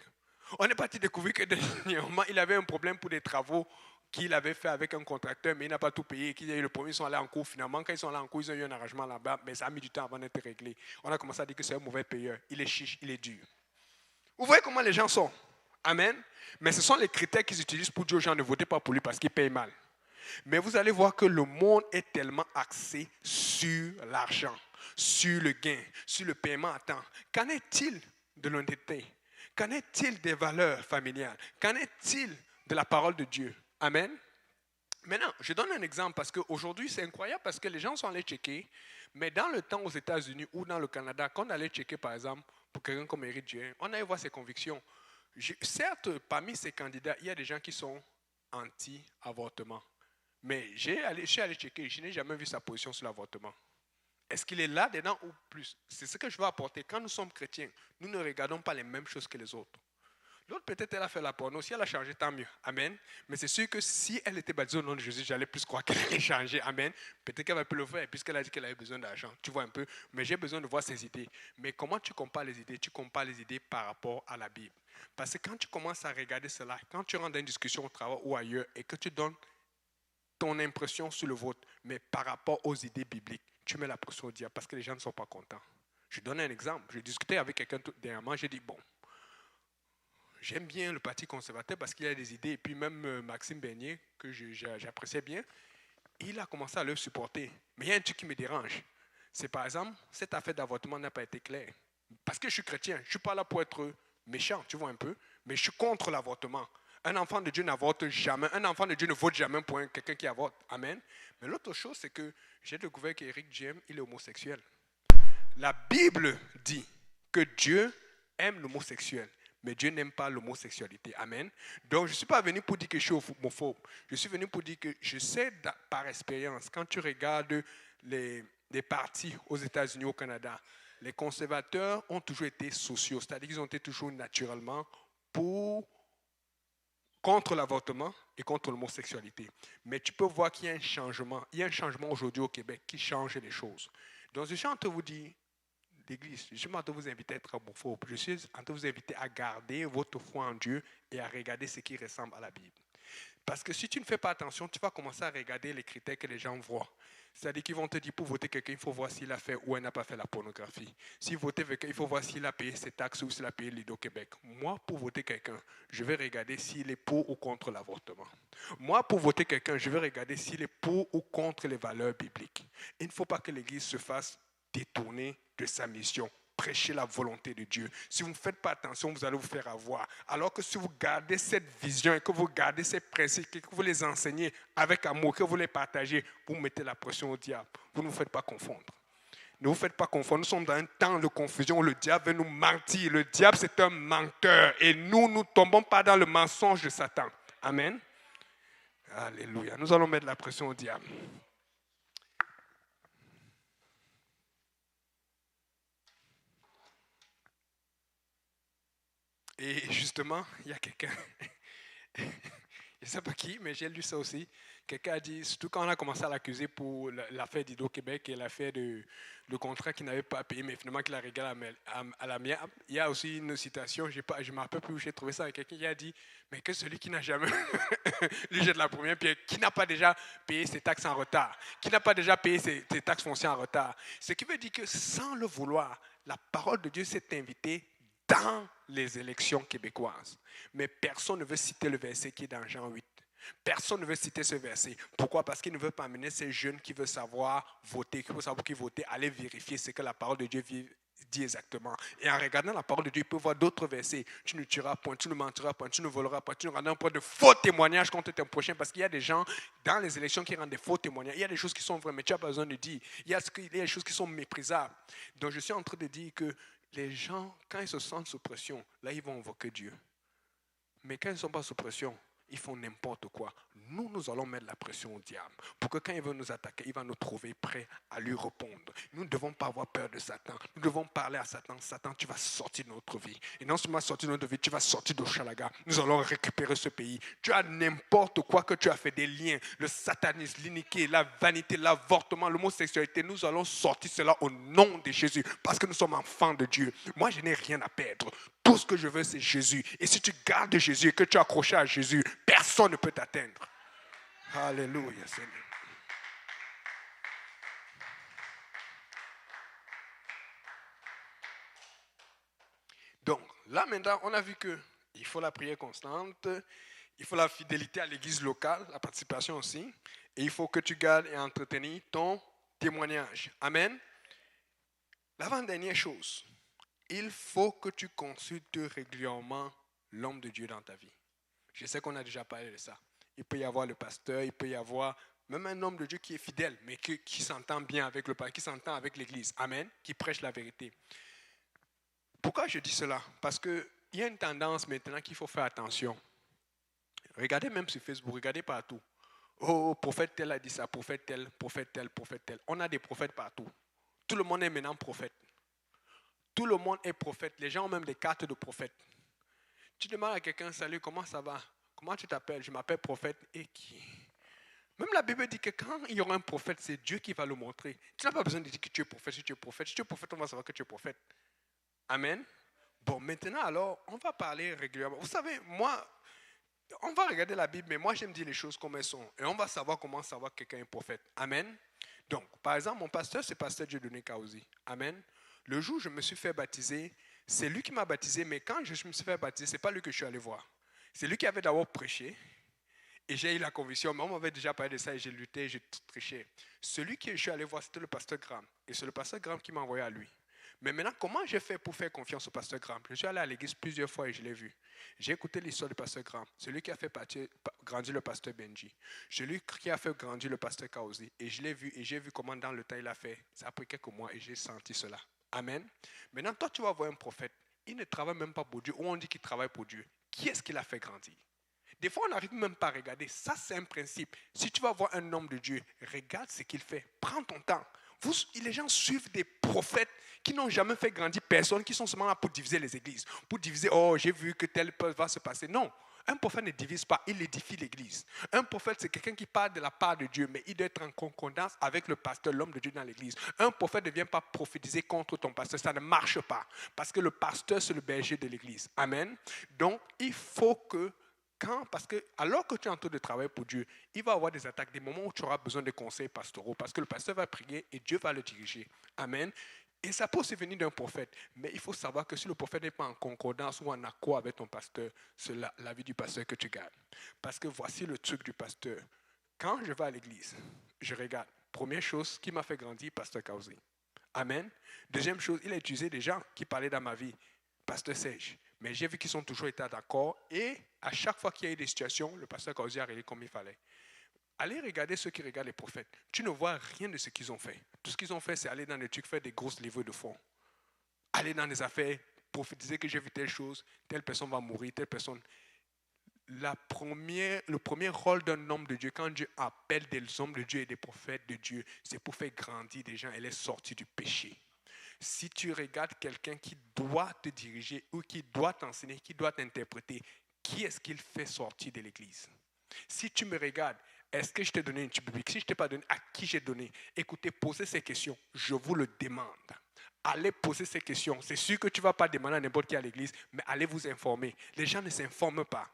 On est parti découvrir que dernièrement, il avait un problème pour des travaux qu'il avait fait avec un contracteur, mais il n'a pas tout payé. Qu'il y a eu le premier, ils sont allés en cours. Finalement, quand ils sont allés en cours, ils ont eu un arrangement là-bas, mais ça a mis du temps avant d'être réglé. On a commencé à dire que c'est un mauvais payeur. Il est chiche, il est dur. Vous voyez comment les gens sont. Amen. Mais ce sont les critères qu'ils utilisent pour dire aux gens ne votez pas pour lui parce qu'il paye mal. Mais vous allez voir que le monde est tellement axé sur l'argent, sur le gain, sur le paiement à temps. Qu'en est-il de l'honnêteté? Qu'en est-il des valeurs familiales? Qu'en est-il de la parole de Dieu? Amen. Maintenant, je donne un exemple parce qu'aujourd'hui, c'est incroyable parce que les gens sont allés checker, mais dans le temps aux États-Unis ou dans le Canada, quand on allait checker, par exemple, pour quelqu'un comme Éric Duhem, on allait voir ses convictions. Certes, parmi ces candidats, il y a des gens qui sont anti-avortement. Mais je suis allé checker, je n'ai jamais vu sa position sur l'avortement. Est-ce qu'il est là dedans ou plus? C'est ce que je veux apporter. Quand nous sommes chrétiens, nous ne regardons pas les mêmes choses que les autres. L'autre, peut-être, elle a fait la porno. Si elle a changé, tant mieux. Amen. Mais c'est sûr que si elle était baptisée au nom de Jésus, j'allais plus croire qu'elle allait changer. Amen. Peut-être qu'elle va plus le faire, puisqu'elle a dit qu'elle avait besoin d'argent. Tu vois un peu. Mais j'ai besoin de voir ses idées. Mais comment tu compares les idées? Tu compares les idées par rapport à la Bible. Parce que quand tu commences à regarder cela, quand tu rentres dans une discussion au travail ou ailleurs et que tu donnes ton impression sur le vote, mais par rapport aux idées bibliques, tu mets la pression au diable parce que les gens ne sont pas contents. Je donne un exemple. Je discutais avec quelqu'un dernièrement, j'ai dit, bon, j'aime bien le Parti conservateur parce qu'il a des idées. Et puis même Maxime Bernier, que j'appréciais bien, il a commencé à le supporter. Mais il y a un truc qui me dérange. C'est par exemple, cette affaire d'avortement n'a pas été claire. Parce que je suis chrétien, je ne suis pas là pour être méchant, tu vois un peu. Mais je suis contre l'avortement. Un enfant de Dieu n'avorte jamais. Un enfant de Dieu ne vote jamais pour quelqu'un qui avorte. Amen. Mais l'autre chose, c'est que j'ai découvert qu'Éric James, il est homosexuel. La Bible dit que Dieu aime l'homosexuel, mais Dieu n'aime pas l'homosexualité. Amen. Donc, je ne suis pas venu pour dire que je suis homophobe. Je suis venu pour dire que je sais par expérience, quand tu regardes les partis aux États-Unis, au Canada, les conservateurs ont toujours été sociaux, c'est-à-dire qu'ils ont été toujours naturellement contre l'avortement et contre l'homosexualité. Mais tu peux voir qu'il y a un changement. Il y a un changement aujourd'hui au Québec qui change les choses. Donc, je suis en train de vous dire, l'Église, je suis en train de vous inviter à être homophobe. Je suis en train de vous inviter à garder votre foi en Dieu et à regarder ce qui ressemble à la Bible. Parce que si tu ne fais pas attention, tu vas commencer à regarder les critères que les gens voient. C'est-à-dire qu'ils vont te dire, pour voter quelqu'un, il faut voir s'il a fait ou elle n'a pas fait la pornographie. Si voter quelqu'un, il faut voir s'il a payé ses taxes ou s'il a payé l'Ido-Québec. Moi, pour voter quelqu'un, je vais regarder s'il est pour ou contre l'avortement. Moi, pour voter quelqu'un, je vais regarder s'il est pour ou contre les valeurs bibliques. Il ne faut pas que l'Église se fasse détourner de sa mission. Prêcher la volonté de Dieu. Si vous ne faites pas attention, vous allez vous faire avoir. Alors que si vous gardez cette vision et que vous gardez ces principes, que vous les enseignez avec amour, que vous les partagez, vous mettez la pression au diable. Vous ne vous faites pas confondre. Ne vous faites pas confondre. Nous sommes dans un temps de confusion où le diable veut nous mentir. Le diable, c'est un menteur. Et nous ne tombons pas dans le mensonge de Satan. Amen. Alléluia. Nous allons mettre la pression au diable. Et justement, il y a quelqu'un, je ne sais pas qui, mais j'ai lu ça aussi. Quelqu'un a dit, surtout quand on a commencé à l'accuser pour l'affaire d'Hydro-Québec et l'affaire de le contrat qu'il n'avait pas payé, mais finalement qu'il a régalé à la mienne. Il y a aussi une citation, je ne me rappelle plus où j'ai trouvé ça, avec quelqu'un qui a dit, mais que celui qui n'a jamais, lui jette la première pierre, qui n'a pas déjà payé ses taxes en retard, qui n'a pas déjà payé ses taxes foncières en retard. Ce qui veut dire que sans le vouloir, la parole de Dieu s'est invitée dans les élections québécoises. Mais personne ne veut citer le verset qui est dans Jean 8. Personne ne veut citer ce verset. Pourquoi? Parce qu'il ne veut pas amener ces jeunes qui veulent savoir voter, qui veulent savoir qui voter, aller vérifier ce que la parole de Dieu dit exactement. Et en regardant la parole de Dieu, il peut voir d'autres versets. Tu ne tueras point, tu ne mentiras point, tu ne voleras point, tu ne rendras point de faux témoignages contre ton prochain. Parce qu'il y a des gens dans les élections qui rendent des faux témoignages. Il y a des choses qui sont vraies, mais tu n'as pas besoin de dire. Il y a des choses qui sont méprisables. Donc je suis en train de dire que les gens, quand ils se sentent sous pression, là, ils vont invoquer Dieu. Mais quand ils ne sont pas sous pression, ils font n'importe quoi. Nous allons mettre la pression au diable. Pour que quand il veut nous attaquer, il va nous trouver prêts à lui répondre. Nous ne devons pas avoir peur de Satan. Nous devons parler à Satan. Satan, tu vas sortir de notre vie. Et non seulement sortir de notre vie, tu vas sortir d'Ochalaga. Nous allons récupérer ce pays. Tu as n'importe quoi que tu as fait, des liens, le satanisme, l'iniquité, la vanité, l'avortement, l'homosexualité. Nous allons sortir cela au nom de Jésus. Parce que nous sommes enfants de Dieu. Moi, je n'ai rien à perdre. Tout ce que je veux, c'est Jésus. Et si tu gardes Jésus et que tu es accroché à Jésus, personne ne peut t'atteindre. Alléluia, Seigneur. Donc, là maintenant, on a vu qu'il faut la prière constante, il faut la fidélité à l'église locale, la participation aussi, et il faut que tu gardes et entretenir ton témoignage. Amen. L'avant-dernière chose, il faut que tu consultes régulièrement l'homme de Dieu dans ta vie. Je sais qu'on a déjà parlé de ça. Il peut y avoir le pasteur, il peut y avoir même un homme de Dieu qui est fidèle, mais qui s'entend bien avec le pasteur, qui s'entend avec l'église. Amen. Qui prêche la vérité. Pourquoi je dis cela? Parce qu'il y a une tendance maintenant qu'il faut faire attention. Regardez même sur Facebook, regardez partout. Oh, prophète tel a dit ça, prophète tel, prophète tel, prophète tel. On a des prophètes partout. Tout le monde est maintenant prophète. Tout le monde est prophète. Les gens ont même des cartes de prophète. Tu demandes à quelqu'un, salut, comment ça va? Comment tu t'appelles? Je m'appelle prophète. Et qui? Même la Bible dit que quand il y aura un prophète, c'est Dieu qui va le montrer. Tu n'as pas besoin de dire que tu es prophète. Si tu es prophète, on va savoir que tu es prophète. Amen. Bon, maintenant alors, on va parler régulièrement. Vous savez, moi, on va regarder la Bible, mais moi j'aime dire les choses comme elles sont. Et on va savoir comment savoir que quelqu'un est prophète. Amen. Donc, par exemple, mon pasteur, c'est pasteur Dieudonné Kaouzi. Amen. Le jour où je me suis fait baptiser, c'est lui qui m'a baptisé, mais quand je me suis fait baptiser, ce n'est pas lui que je suis allé voir. C'est lui qui avait d'abord prêché, et j'ai eu la conviction, mais on m'avait déjà parlé de ça, et j'ai lutté, j'ai triché. Celui que je suis allé voir, c'était le pasteur Graham, et c'est le pasteur Graham qui m'a envoyé à lui. Mais maintenant, comment j'ai fait pour faire confiance au pasteur Graham? Je suis allé à l'église plusieurs fois et je l'ai vu. J'ai écouté l'histoire du pasteur Graham, celui qui a fait grandir le pasteur Benji, celui qui a fait grandir le pasteur Kaozi. Et je l'ai vu et j'ai vu comment dans le temps il a fait. Ça a pris quelques mois et j'ai senti cela. Amen. Maintenant, toi, tu vas voir un prophète. Il ne travaille même pas pour Dieu, ou on dit qu'il travaille pour Dieu. Qui est-ce qui l'a fait grandir? Des fois, on n'arrive même pas à regarder. Ça, c'est un principe. Si tu vas voir un homme de Dieu, regarde ce qu'il fait. Prends ton temps. Les gens suivent des prophètes qui n'ont jamais fait grandir personne, qui sont seulement là pour diviser les églises. Pour diviser, oh, j'ai vu que tel peuple va se passer. Non, un prophète ne divise pas, il édifie l'église. Un prophète, c'est quelqu'un qui parle de la part de Dieu, mais il doit être en concordance avec le pasteur, l'homme de Dieu dans l'église. Un prophète ne vient pas prophétiser contre ton pasteur, ça ne marche pas. Parce que le pasteur, c'est le berger de l'église. Amen. Donc, il faut que parce que alors que tu es en train de travailler pour Dieu, il va y avoir des attaques, des moments où tu auras besoin de conseils pastoraux, parce que le pasteur va prier et Dieu va le diriger. Amen. Et ça peut aussi venir d'un prophète. Mais il faut savoir que si le prophète n'est pas en concordance ou en accord avec ton pasteur, c'est la vie du pasteur que tu gardes. Parce que voici le truc du pasteur. Quand je vais à l'église, je regarde. Première chose qui m'a fait grandir, pasteur Kaozi. Amen. Deuxième chose, il a utilisé des gens qui parlaient dans ma vie. Pasteur Serge. Mais j'ai vu qu'ils ont toujours été d'accord. Et à chaque fois qu'il y a eu des situations, le pasteur Kaozi a réglé comme il fallait. Allez regarder ceux qui regardent les prophètes. Tu ne vois rien de ce qu'ils ont fait. Tout ce qu'ils ont fait, c'est aller dans des trucs, faire des grosses levées de fonds. Aller dans des affaires, prophétiser que j'ai vu telle chose, telle personne va mourir, telle personne. Le premier rôle d'un homme de Dieu, quand Dieu appelle des hommes de Dieu et des prophètes de Dieu, c'est pour faire grandir des gens et les sortir du péché. Si tu regardes quelqu'un qui doit te diriger ou qui doit t'enseigner, qui doit t'interpréter, qui est-ce qu'il fait sortir de l'église? Si tu me regardes, est-ce que je t'ai donné une tube biblique? Si je ne t'ai pas donné, à qui j'ai donné? Écoutez, posez ces questions. Je vous le demande. Allez poser ces questions. C'est sûr que tu ne vas pas demander à n'importe qui à l'église, mais allez vous informer. Les gens ne s'informent pas.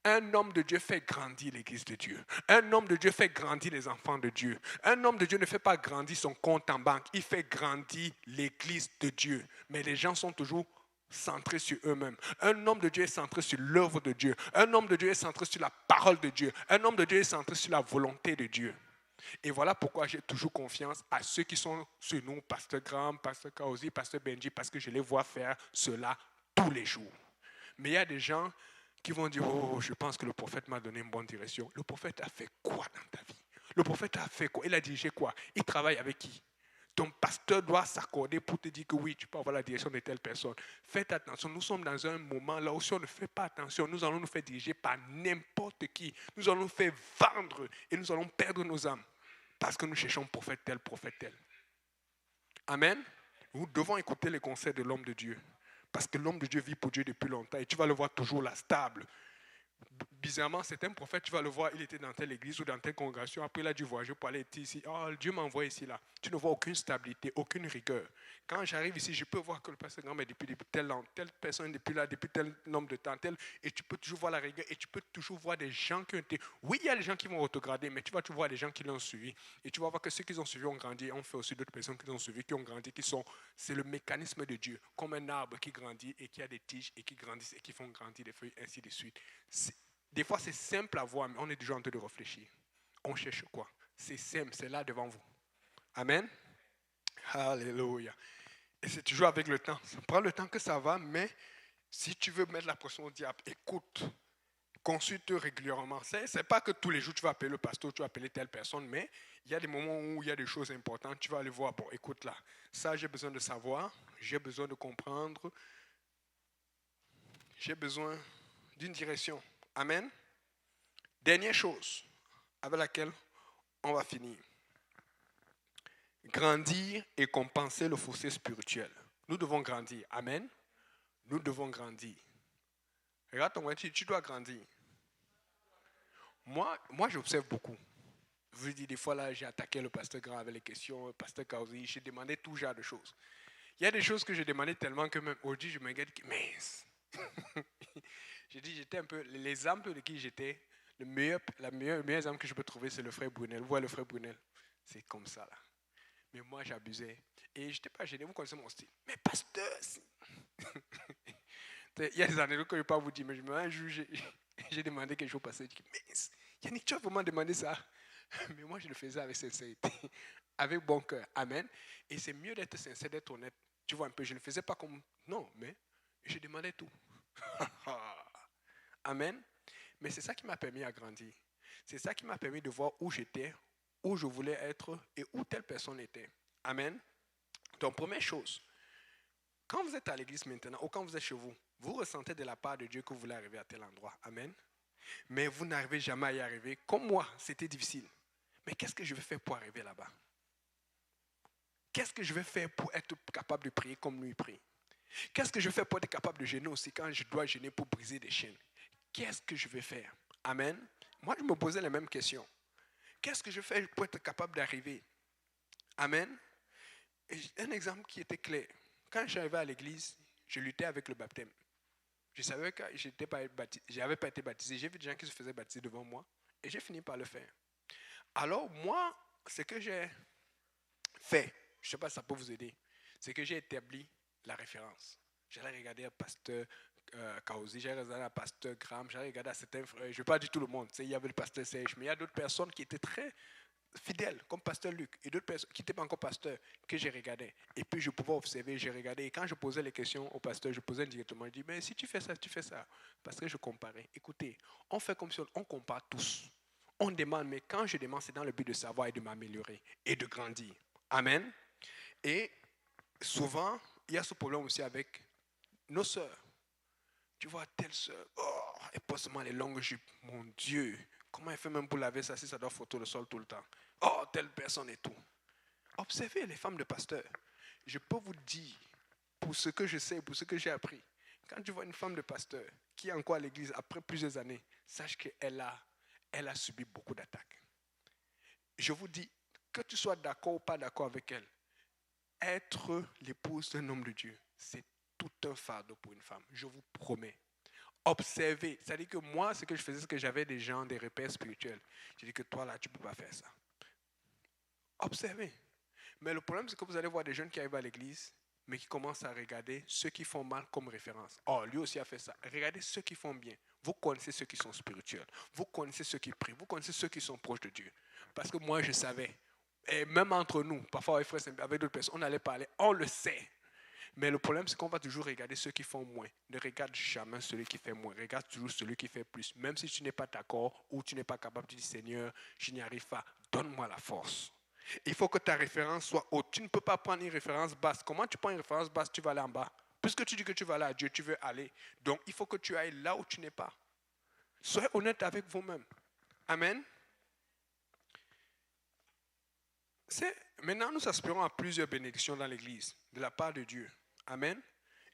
Un homme de Dieu fait grandir l'église de Dieu. Un homme de Dieu fait grandir les enfants de Dieu. Un homme de Dieu ne fait pas grandir son compte en banque. Il fait grandir l'église de Dieu. Mais les gens sont toujours centrés sur eux-mêmes. Un homme de Dieu est centré sur l'œuvre de Dieu. Un homme de Dieu est centré sur la parole de Dieu. Un homme de Dieu est centré sur la volonté de Dieu. Et voilà pourquoi j'ai toujours confiance à ceux qui sont sur nous, Pasteur Graham, Pasteur Kaozi, Pasteur Benji, parce que je les vois faire cela tous les jours. Mais il y a des gens qui vont dire, oh, je pense que le prophète m'a donné une bonne direction. Le prophète a fait quoi dans ta vie? Le prophète a fait quoi? Il a dirigé quoi? Il travaille avec qui? Ton pasteur doit s'accorder pour te dire que oui, tu peux avoir la direction de telle personne. Faites attention, nous sommes dans un moment là où si on ne fait pas attention, nous allons nous faire diriger par n'importe qui. Nous allons nous faire vendre et nous allons perdre nos âmes parce que nous cherchons prophète tel, prophète tel. Amen. Nous devons écouter les conseils de l'homme de Dieu. Parce que l'homme de Dieu vit pour Dieu depuis longtemps et tu vas le voir toujours là, stable. Bizarrement, c'est un prophète, tu vas le voir, il était dans telle église ou dans telle congrégation. Après, il a dû voyager pour aller ici. Oh, Dieu m'a envoyé ici, là. Tu ne vois aucune stabilité, aucune rigueur. Quand j'arrive ici, je peux voir que le pasteur Graham est depuis telle personne depuis là, depuis tel nombre de temps, et tu peux toujours voir la rigueur, et tu peux toujours voir des gens qui ont été... Oui, il y a des gens qui vont autograder, mais tu vas toujours voir des gens qui l'ont suivi. Et tu vas voir que ceux qui ont suivi ont grandi, ont fait aussi d'autres personnes qui l'ont suivi, qui ont grandi, c'est le mécanisme de Dieu, comme un arbre qui grandit et qui a des tiges et qui grandissent et qui font grandir des feuilles, ainsi de suite. Des fois, c'est simple à voir, mais on est déjà en train de réfléchir. On cherche quoi? C'est simple, c'est là devant vous. Amen. Alléluia. Et c'est toujours avec le temps. Ça prend le temps que ça va, mais si tu veux mettre la pression au diable, écoute, consulte régulièrement. Ce n'est pas que tous les jours tu vas appeler le pasteur, tu vas appeler telle personne, mais il y a des moments où il y a des choses importantes. Tu vas aller voir, bon, écoute là, ça j'ai besoin de savoir, j'ai besoin de comprendre, j'ai besoin d'une direction. Amen. Dernière chose avec laquelle on va finir. Grandir et compenser le fossé spirituel. Nous devons grandir. Amen. Nous devons grandir. Regarde ton voiture, tu dois grandir. Moi j'observe beaucoup. Je vous dis, des fois, là, j'ai attaqué le pasteur Grand avec les questions, le pasteur Kaozi, j'ai demandé tout genre de choses. Il y a des choses que j'ai demandé tellement que même aujourd'hui, je me regarde, mince. J'ai dit, j'étais un peu, l'exemple de qui j'étais, le meilleur exemple que je peux trouver, c'est le frère Brunel. Vous voyez le frère Brunel? C'est comme ça, là. Mais moi, j'abusais. Et je n'étais pas gêné, vous connaissez mon style. Mais pasteur, il y a des années que je ne peux pas vous dire, mais un jour, j'ai demandé quelque chose au pasteur. Je dis, mais Yannick, tu as vraiment demandé ça? Mais moi, je le faisais avec sincérité, avec bon cœur. Amen. Et c'est mieux d'être sincère, d'être honnête. Tu vois un peu, je ne le faisais pas comme... Non, mais je demandais tout. Amen. Mais c'est ça qui m'a permis à grandir. C'est ça qui m'a permis de voir où j'étais, où je voulais être et où telle personne était. Amen. Donc, première chose, quand vous êtes à l'église maintenant ou quand vous êtes chez vous, vous ressentez de la part de Dieu que vous voulez arriver à tel endroit. Amen. Mais vous n'arrivez jamais à y arriver. Comme moi, c'était difficile. Mais qu'est-ce que je vais faire pour arriver là-bas? Qu'est-ce que je vais faire pour être capable de prier comme lui prie? Qu'est-ce que je vais faire pour être capable de gêner aussi quand je dois gêner pour briser des chaînes? Qu'est-ce que je vais faire? Amen. Moi, je me posais les mêmes questions. Qu'est-ce que je fais pour être capable d'arriver? Amen. Et un exemple qui était clair. Quand je suis arrivé à l'église, je luttais avec le baptême. Je savais que je n'avais pas été baptisé. J'ai vu des gens qui se faisaient baptiser devant moi et j'ai fini par le faire. Alors, moi, ce que j'ai fait, je ne sais pas si ça peut vous aider, c'est que j'ai établi la référence. J'allais regarder un pasteur Kaozi, j'ai regardé un pasteur Graham, j'ai regardé à certains frères, je ne vais pas dire tout le monde, il y avait le pasteur Serge, mais il y a d'autres personnes qui étaient très fidèles, comme pasteur Luc, et d'autres personnes qui n'étaient pas encore pasteurs, que j'ai regardé. Et puis je pouvais observer, j'ai regardé, et quand je posais les questions au pasteur, je posais directement, je dis, mais si tu fais ça, parce que je comparais. Écoutez, on fait comme si on compare tous. On demande, mais quand je demande, c'est dans le but de savoir et de m'améliorer et de grandir. Amen. Et souvent, il y a ce problème aussi avec nos sœurs. Tu vois, telle sœur, oh, elle porte seulement les longues jupes. Mon Dieu, comment elle fait même pour laver ça si ça doit frotter le sol tout le temps? Oh, telle personne et tout. Observez les femmes de pasteurs. Je peux vous dire, pour ce que je sais, pour ce que j'ai appris, quand tu vois une femme de pasteur qui est encore à l'église après plusieurs années, sache qu'elle a subi beaucoup d'attaques. Je vous dis, que tu sois d'accord ou pas d'accord avec elle, être l'épouse d'un homme de Dieu, c'est tout un fardeau pour une femme. Je vous promets. Observez. C'est-à-dire que moi, ce que je faisais, c'est que j'avais des gens, des repères spirituels. Je dis que toi, là, tu ne peux pas faire ça. Observez. Mais le problème, c'est que vous allez voir des jeunes qui arrivent à l'église, mais qui commencent à regarder ceux qui font mal comme référence. Oh, lui aussi a fait ça. Regardez ceux qui font bien. Vous connaissez ceux qui sont spirituels. Vous connaissez ceux qui prient. Vous connaissez ceux qui sont proches de Dieu. Parce que moi, je savais. Et même entre nous, parfois avec d'autres personnes, on allait parler. On le sait. Mais le problème, c'est qu'on va toujours regarder ceux qui font moins. Ne regarde jamais celui qui fait moins. Regarde toujours celui qui fait plus. Même si tu n'es pas d'accord ou tu n'es pas capable de dire, Seigneur, je n'y arrive pas. Donne-moi la force. Il faut que ta référence soit haute. Tu ne peux pas prendre une référence basse. Comment tu prends une référence basse, tu vas aller en bas? Puisque tu dis que tu vas aller à Dieu, tu veux aller. Donc, il faut que tu ailles là où tu n'es pas. Soyez honnête avec vous-même. Amen. Maintenant, nous aspirons à plusieurs bénédictions dans l'Église, de la part de Dieu. Amen.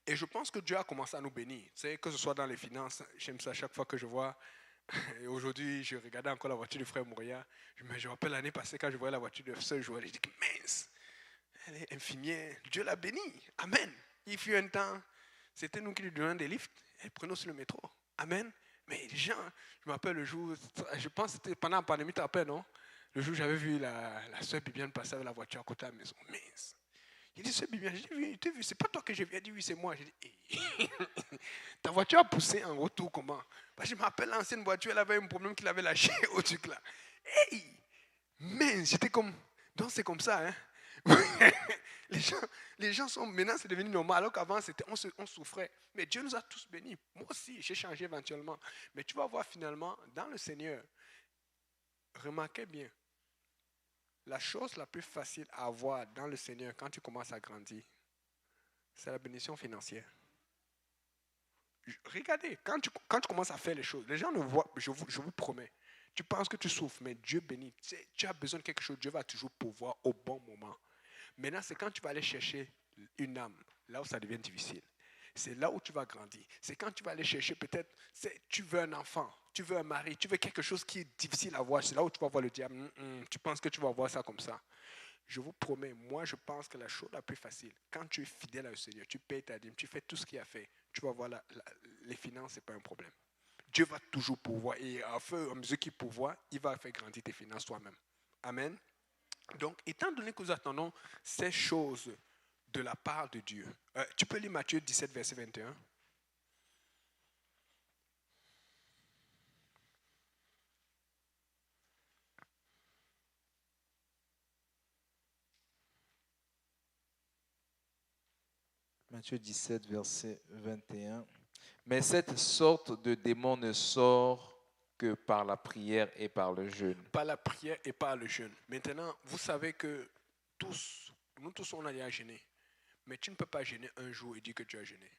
Et je pense que Dieu a commencé à nous bénir. Que ce soit dans les finances, j'aime ça chaque fois que je vois. Et aujourd'hui, je regardais encore la voiture du frère Mouria. Je me rappelle l'année passée quand je voyais la voiture de Sœur Joël. Je dis que mince, elle est infirmière. Dieu l'a bénie. Amen. Il fut un temps, c'était nous qui lui donnions des lifts. Elle prenait aussi le métro. Amen. Mais les gens, je me rappelle le jour, je pense que c'était pendant la pandémie, tu te rappelles, non? Le jour où j'avais vu la Sœur Bibiane passer avec la voiture à côté de la maison. Mince. Il dit, Sœur Bibiane, j'ai vu, tu as vu, c'est pas toi que j'ai vu. Elle dit, oui, c'est moi. J'ai dit, hey. Ta voiture a poussé en retour comment? Parce que je me rappelle l'ancienne voiture, elle avait un problème qu'il avait lâché au truc là. Hey! Mais j'étais comme, donc c'est comme ça, hein? les gens sont, maintenant c'est devenu normal, alors qu'avant on souffrait. Mais Dieu nous a tous bénis. Moi aussi, j'ai changé éventuellement. Mais tu vas voir finalement, dans le Seigneur, remarquez bien, la chose la plus facile à avoir dans le Seigneur quand tu commences à grandir, c'est la bénédiction financière. Regardez, quand tu commences à faire les choses, les gens ne voient, je vous promets, tu penses que tu souffres, mais Dieu bénit. Tu as besoin de quelque chose, Dieu va toujours pouvoir au bon moment. Maintenant, c'est quand tu vas aller chercher une âme, là où ça devient difficile. C'est là où tu vas grandir. C'est quand tu vas aller chercher peut-être, tu veux un enfant, tu veux un mari, tu veux quelque chose qui est difficile à voir. C'est là où tu vas voir le diable. Tu penses que tu vas voir ça comme ça. Je vous promets, moi je pense que la chose la plus facile, quand tu es fidèle au Seigneur, tu payes ta dîme, tu fais tout ce qu'il a fait, tu vas voir les finances, ce n'est pas un problème. Dieu va toujours pouvoir et à mesure qu'il pourvoit, il va faire grandir tes finances toi-même. Amen. Donc, étant donné que nous attendons ces choses de la part de Dieu, tu peux lire Matthieu 17, verset 21. Matthieu 17, verset 21. Mais cette sorte de démon ne sort que par la prière et par le jeûne. Par la prière et par le jeûne. Maintenant, vous savez que nous tous, on a déjà jeûné. Mais tu ne peux pas jeûner un jour et dire que tu as jeûné.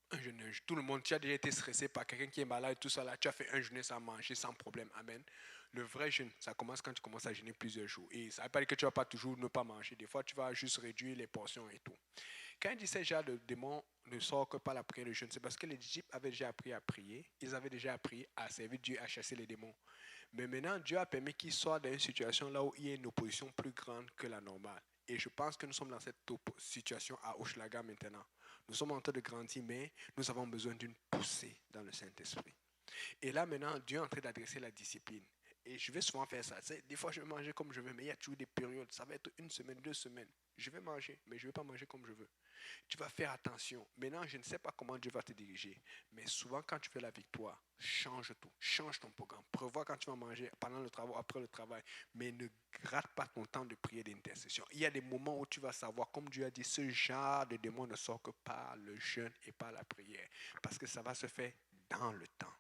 Un jeûne, tout le monde, tu as déjà été stressé par quelqu'un qui est malade, tout ça là, tu as fait un jeûne sans manger, sans problème. Amen. Le vrai jeûne, ça commence quand tu commences à jeûner plusieurs jours. Et ça ne veut pas dire que tu ne vas pas toujours ne pas manger. Des fois, tu vas juste réduire les portions et tout. Quand il dit ces genre de démons ne sort que par la prière et le jeûne, c'est parce que les disciples avaient déjà appris à prier. Ils avaient déjà appris à servir Dieu, à chasser les démons. Mais maintenant, Dieu a permis qu'ils soient dans une situation là où il y a une opposition plus grande que la normale. Et je pense que nous sommes dans cette situation à Hochelaga maintenant. Nous sommes en train de grandir, mais nous avons besoin d'une poussée dans le Saint-Esprit. Et là, maintenant, Dieu est en train d'adresser la discipline. Et je vais souvent faire ça. Des fois, je vais manger comme je veux, mais il y a toujours des périodes. Ça va être une semaine, 2 semaines. Je vais manger, mais je ne vais pas manger comme je veux. Tu vas faire attention. Maintenant, je ne sais pas comment Dieu va te diriger, mais souvent, quand tu fais la victoire, change tout. Change ton programme. Prévois quand tu vas manger, pendant le travail, après le travail, mais ne rate pas ton temps de prière d'intercession. Il y a des moments où tu vas savoir, comme Dieu a dit, ce genre de démon ne sort que par le jeûne et par la prière, parce que ça va se faire dans le temps.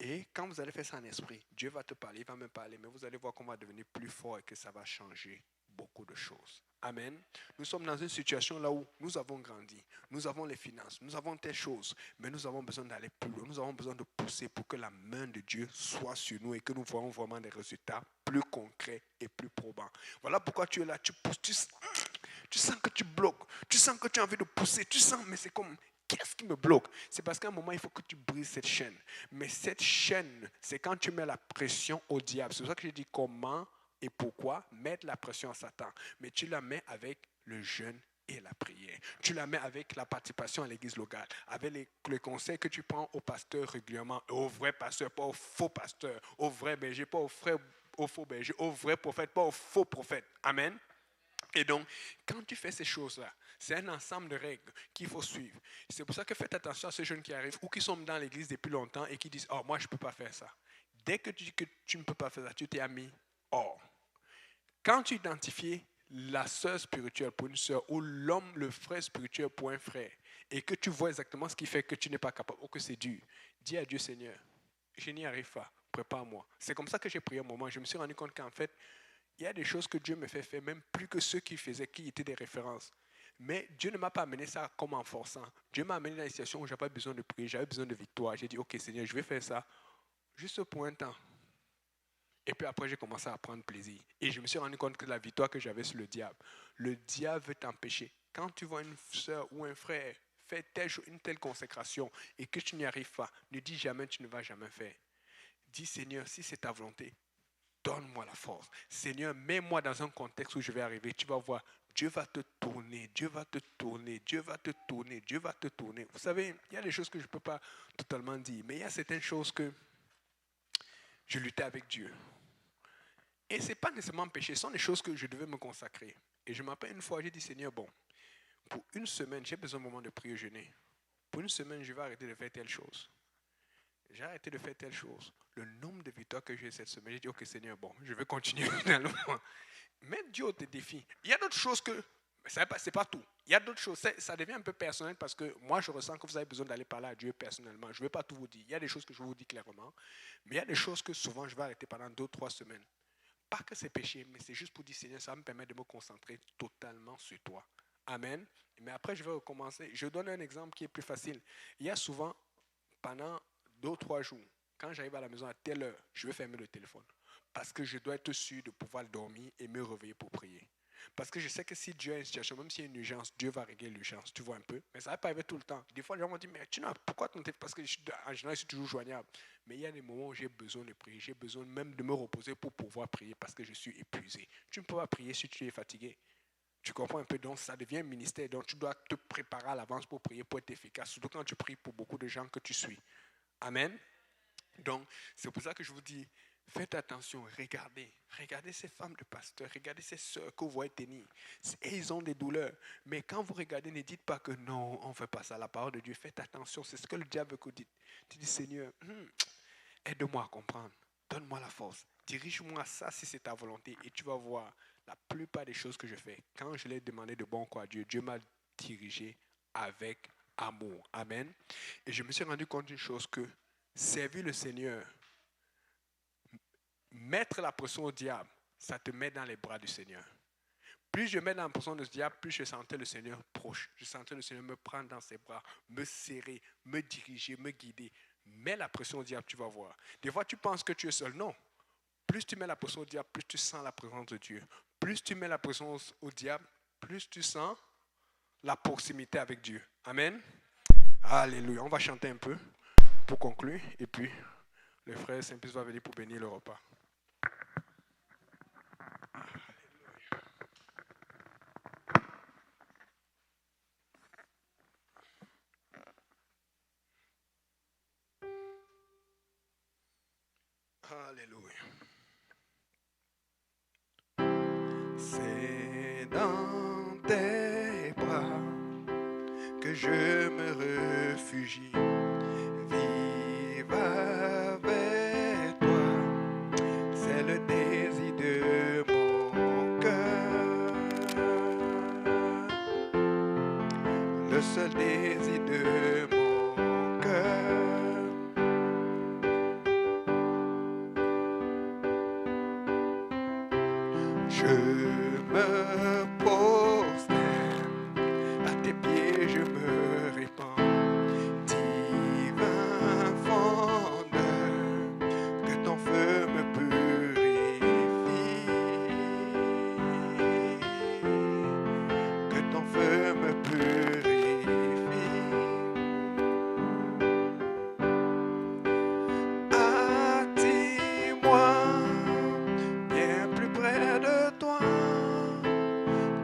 Et quand vous allez faire ça en esprit, Dieu va te parler, il va me parler, mais vous allez voir qu'on va devenir plus fort et que ça va changer beaucoup de choses. Amen. Nous sommes dans une situation là où nous avons grandi, nous avons les finances, nous avons telles choses, mais nous avons besoin d'aller plus loin, nous avons besoin de pousser pour que la main de Dieu soit sur nous et que nous voyons vraiment des résultats plus concrets et plus probants. Voilà pourquoi tu es là, tu pousses, tu sens que tu bloques, tu sens que tu as envie de pousser, tu sens, mais c'est comme... Qu'est-ce qui me bloque? C'est parce qu'à un moment, il faut que tu brises cette chaîne. Mais cette chaîne, c'est quand tu mets la pression au diable. C'est pour ça que je dis comment et pourquoi mettre la pression à Satan. Mais tu la mets avec le jeûne et la prière. Tu la mets avec la participation à l'église locale, avec les conseils que tu prends au pasteur régulièrement, au vrai pasteur, pas au faux pasteur, au vrai berger, pas au faux berger, au vrai prophète, pas au faux prophète. Amen. Et donc, quand tu fais ces choses-là, c'est un ensemble de règles qu'il faut suivre. C'est pour ça que faites attention à ces jeunes qui arrivent ou qui sont dans l'église depuis longtemps et qui disent « Oh, moi, je ne peux pas faire ça. » Dès que tu dis que tu ne peux pas faire ça, tu t'es mis hors. Quand tu identifies la sœur spirituelle pour une sœur ou l'homme, le frère spirituel pour un frère et que tu vois exactement ce qui fait que tu n'es pas capable ou que c'est dur, dis à Dieu « Seigneur, je n'y arrive pas, prépare-moi. » C'est comme ça que j'ai prié un moment. Je me suis rendu compte qu'en fait, il y a des choses que Dieu me fait faire, même plus que ceux qui faisaient, qui étaient des références. Mais Dieu ne m'a pas amené ça comme en forçant. Dieu m'a amené dans une situation où je n'avais pas besoin de prier, j'avais besoin de victoire. J'ai dit, ok Seigneur, je vais faire ça juste pour un temps. Et puis après, j'ai commencé à prendre plaisir. Et je me suis rendu compte que la victoire que j'avais sur le diable veut t'empêcher. Quand tu vois une soeur ou un frère faire une telle consécration et que tu n'y arrives pas, ne dis jamais tu ne vas jamais faire. Dis Seigneur, si c'est ta volonté, donne-moi la force. Seigneur, mets-moi dans un contexte où je vais arriver. Tu vas voir, Dieu va te tourner, Dieu va te tourner, Dieu va te tourner, Dieu va te tourner. Vous savez, il y a des choses que je ne peux pas totalement dire, mais il y a certaines choses que je luttais avec Dieu. Et ce n'est pas nécessairement péché, ce sont des choses que je devais me consacrer. Et je m'appelle une fois, j'ai dit, Seigneur, bon, pour une semaine, j'ai besoin d'un moment de prier jeûner. Pour une semaine, je vais arrêter de faire telle chose. J'ai arrêté de faire telle chose. Le nombre de victoires que j'ai cette semaine, j'ai dit, ok Seigneur, bon, je vais continuer finalement. Mets Dieu au défi. Il y a d'autres choses que, ce n'est pas tout. Il y a d'autres choses, ça devient un peu personnel parce que moi je ressens que vous avez besoin d'aller parler à Dieu personnellement. Je ne vais pas tout vous dire. Il y a des choses que je vous dis clairement, mais il y a des choses que souvent je vais arrêter pendant 2-3 semaines. Pas que c'est péché, mais c'est juste pour dire Seigneur, ça me permet de me concentrer totalement sur toi. Amen. Mais après je vais recommencer. Je donne un exemple qui est plus facile. Il y a souvent, pendant 2-3 jours, quand j'arrive à la maison à telle heure, je vais fermer le téléphone. Parce que je dois être sûr de pouvoir dormir et me réveiller pour prier. Parce que je sais que si Dieu a une situation, même s'il y a une urgence, Dieu va régler l'urgence, tu vois un peu. Mais ça ne va pas arriver tout le temps. Des fois, les gens vont dire, mais pourquoi ton téléphone? Parce que en général, je suis toujours joignable. Mais il y a des moments où j'ai besoin de prier. J'ai besoin même de me reposer pour pouvoir prier parce que je suis épuisé. Tu ne peux pas prier si tu es fatigué. Tu comprends un peu, donc ça devient un ministère. Donc tu dois te préparer à l'avance pour prier, pour être efficace. Surtout quand tu pries pour beaucoup de gens que tu suis. Amen. Donc, c'est pour ça que je vous dis, faites attention, regardez ces femmes de pasteurs, regardez ces sœurs que vous voyez tenir. Et ils ont des douleurs. Mais quand vous regardez, ne dites pas que non, on ne fait pas ça. La parole de Dieu, faites attention, c'est ce que le diable veut que vous dites. Tu dis, Seigneur, aide-moi à comprendre, donne-moi la force, dirige-moi à ça si c'est ta volonté. Et tu vas voir, la plupart des choses que je fais, quand je l'ai demandé de bon quoi à Dieu, Dieu m'a dirigé avec amour. Amen. Et je me suis rendu compte d'une chose, que servir le Seigneur, mettre la pression au diable, ça te met dans les bras du Seigneur. Plus je mets dans la pression du diable, plus je sentais le Seigneur proche. Je sentais le Seigneur me prendre dans ses bras, me serrer, me diriger, me guider. Mets la pression au diable, tu vas voir. Des fois, tu penses que tu es seul. Non. Plus tu mets la pression au diable, plus tu sens la présence de Dieu. Plus tu mets la pression au diable, plus tu sens la proximité avec Dieu. Amen. Alléluia. On va chanter un peu pour conclure. Et puis, le frère Saint-Pierre va venir pour bénir le repas. Alléluia. C'est dans tes bras que je me réfugie. Vive avec toi, c'est le désir de mon cœur. Le seul désir de mon cœur. Je me prosterne, à tes pieds je me répands. Divin fondeur, que ton feu me purifie. Que ton feu me purifie. Attire-moi bien plus près de toi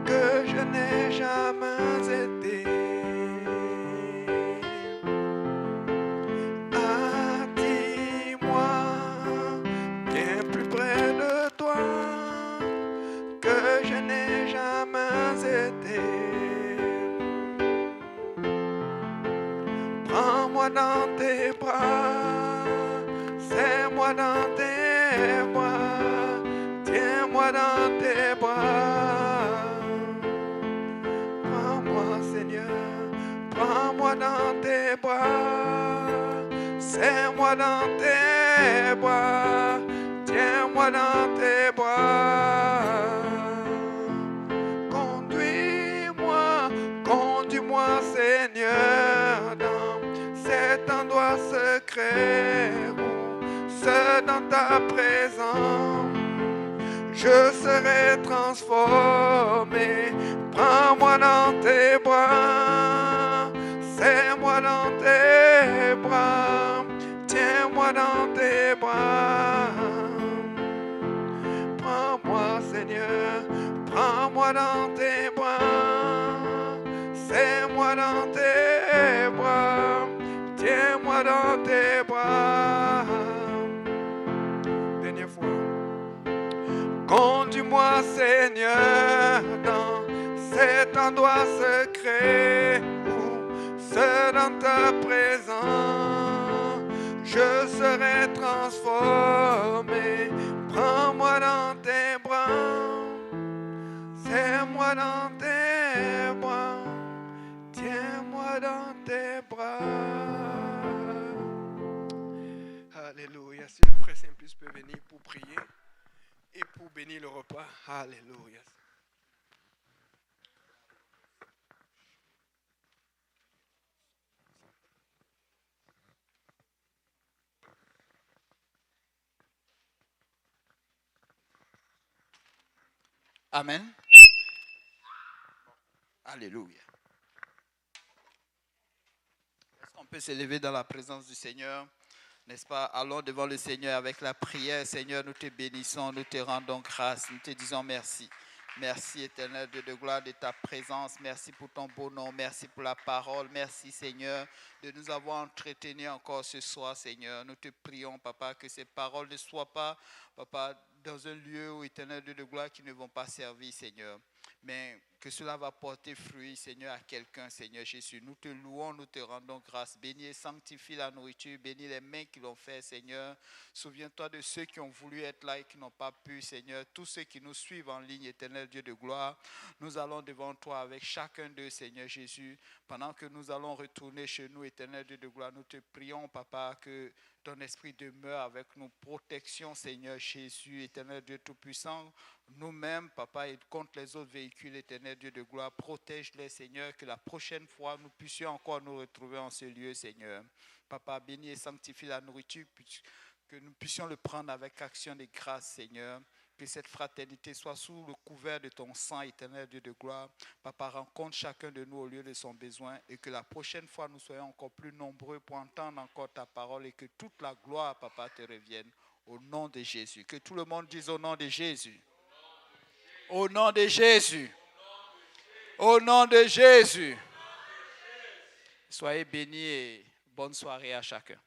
que je n'ai jamais été. Attire-moi bien plus près de toi que je n'ai jamais été. Prends-moi dans tes bras, serre-moi dans tes bras, tiens-moi dans tes bras. Prends-moi, Seigneur, prends-moi dans tes bras, serre-moi dans tes bras, tiens-moi dans tes bras. Conduis-moi, conduis-moi, Seigneur, dans cet endroit secret où, seul dans ta présence, je serai transformé. Prends-moi dans tes bras, serre-moi dans tes bras, tiens-moi dans tes bras. Prends-moi, Seigneur, prends-moi dans tes bras, serre-moi dans tes bras, tiens-moi dans tes bras. Dernière fois. Conduis-moi, Seigneur, dans cet endroit secret où, seul dans ta présence, je serai transformé. Prends-moi dans tes bras, serre-moi dans tes bras, tiens-moi dans tes bras. Alléluia. Si le frère Saint-Pierre peut venir pour prier et pour bénir le repas. Alléluia. Amen. Alléluia. Est-ce qu'on peut s'élever dans la présence du Seigneur? N'est-ce pas? Allons devant le Seigneur avec la prière. Seigneur, nous te bénissons, nous te rendons grâce, nous te disons merci. Merci, éternel Dieu de gloire, de ta présence. Merci pour ton beau nom. Merci pour la parole. Merci, Seigneur, de nous avoir entretenus encore ce soir, Seigneur. Nous te prions, Papa, que ces paroles ne soient pas, Papa, dans un lieu où, éternel Dieu de gloire, qui ne vont pas servir, Seigneur. Mais que cela va porter fruit, Seigneur, à quelqu'un, Seigneur Jésus. Nous te louons, nous te rendons grâce. Bénis et sanctifie la nourriture, bénis les mains qui l'ont fait, Seigneur. Souviens-toi de ceux qui ont voulu être là et qui n'ont pas pu, Seigneur. Tous ceux qui nous suivent en ligne, éternel Dieu de gloire. Nous allons devant toi avec chacun d'eux, Seigneur Jésus. Pendant que nous allons retourner chez nous, éternel Dieu de gloire, nous te prions, Papa, que ton esprit demeure avec nous. Protection, Seigneur Jésus, éternel Dieu Tout-Puissant. Nous-mêmes, Papa, et contre les autres véhicules, éternel Dieu de gloire, protège-les, Seigneur, que la prochaine fois, nous puissions encore nous retrouver en ce lieu, Seigneur. Papa, bénis et sanctifie la nourriture, que nous puissions le prendre avec action de grâce, Seigneur. Que cette fraternité soit sous le couvert de ton sang, éternel Dieu de gloire. Papa, rencontre chacun de nous au lieu de son besoin et que la prochaine fois, nous soyons encore plus nombreux pour entendre encore ta parole et que toute la gloire, Papa, te revienne au nom de Jésus. Que tout le monde dise au nom de Jésus. Au nom de Jésus. Au nom de Jésus. Soyez bénis et bonne soirée à chacun.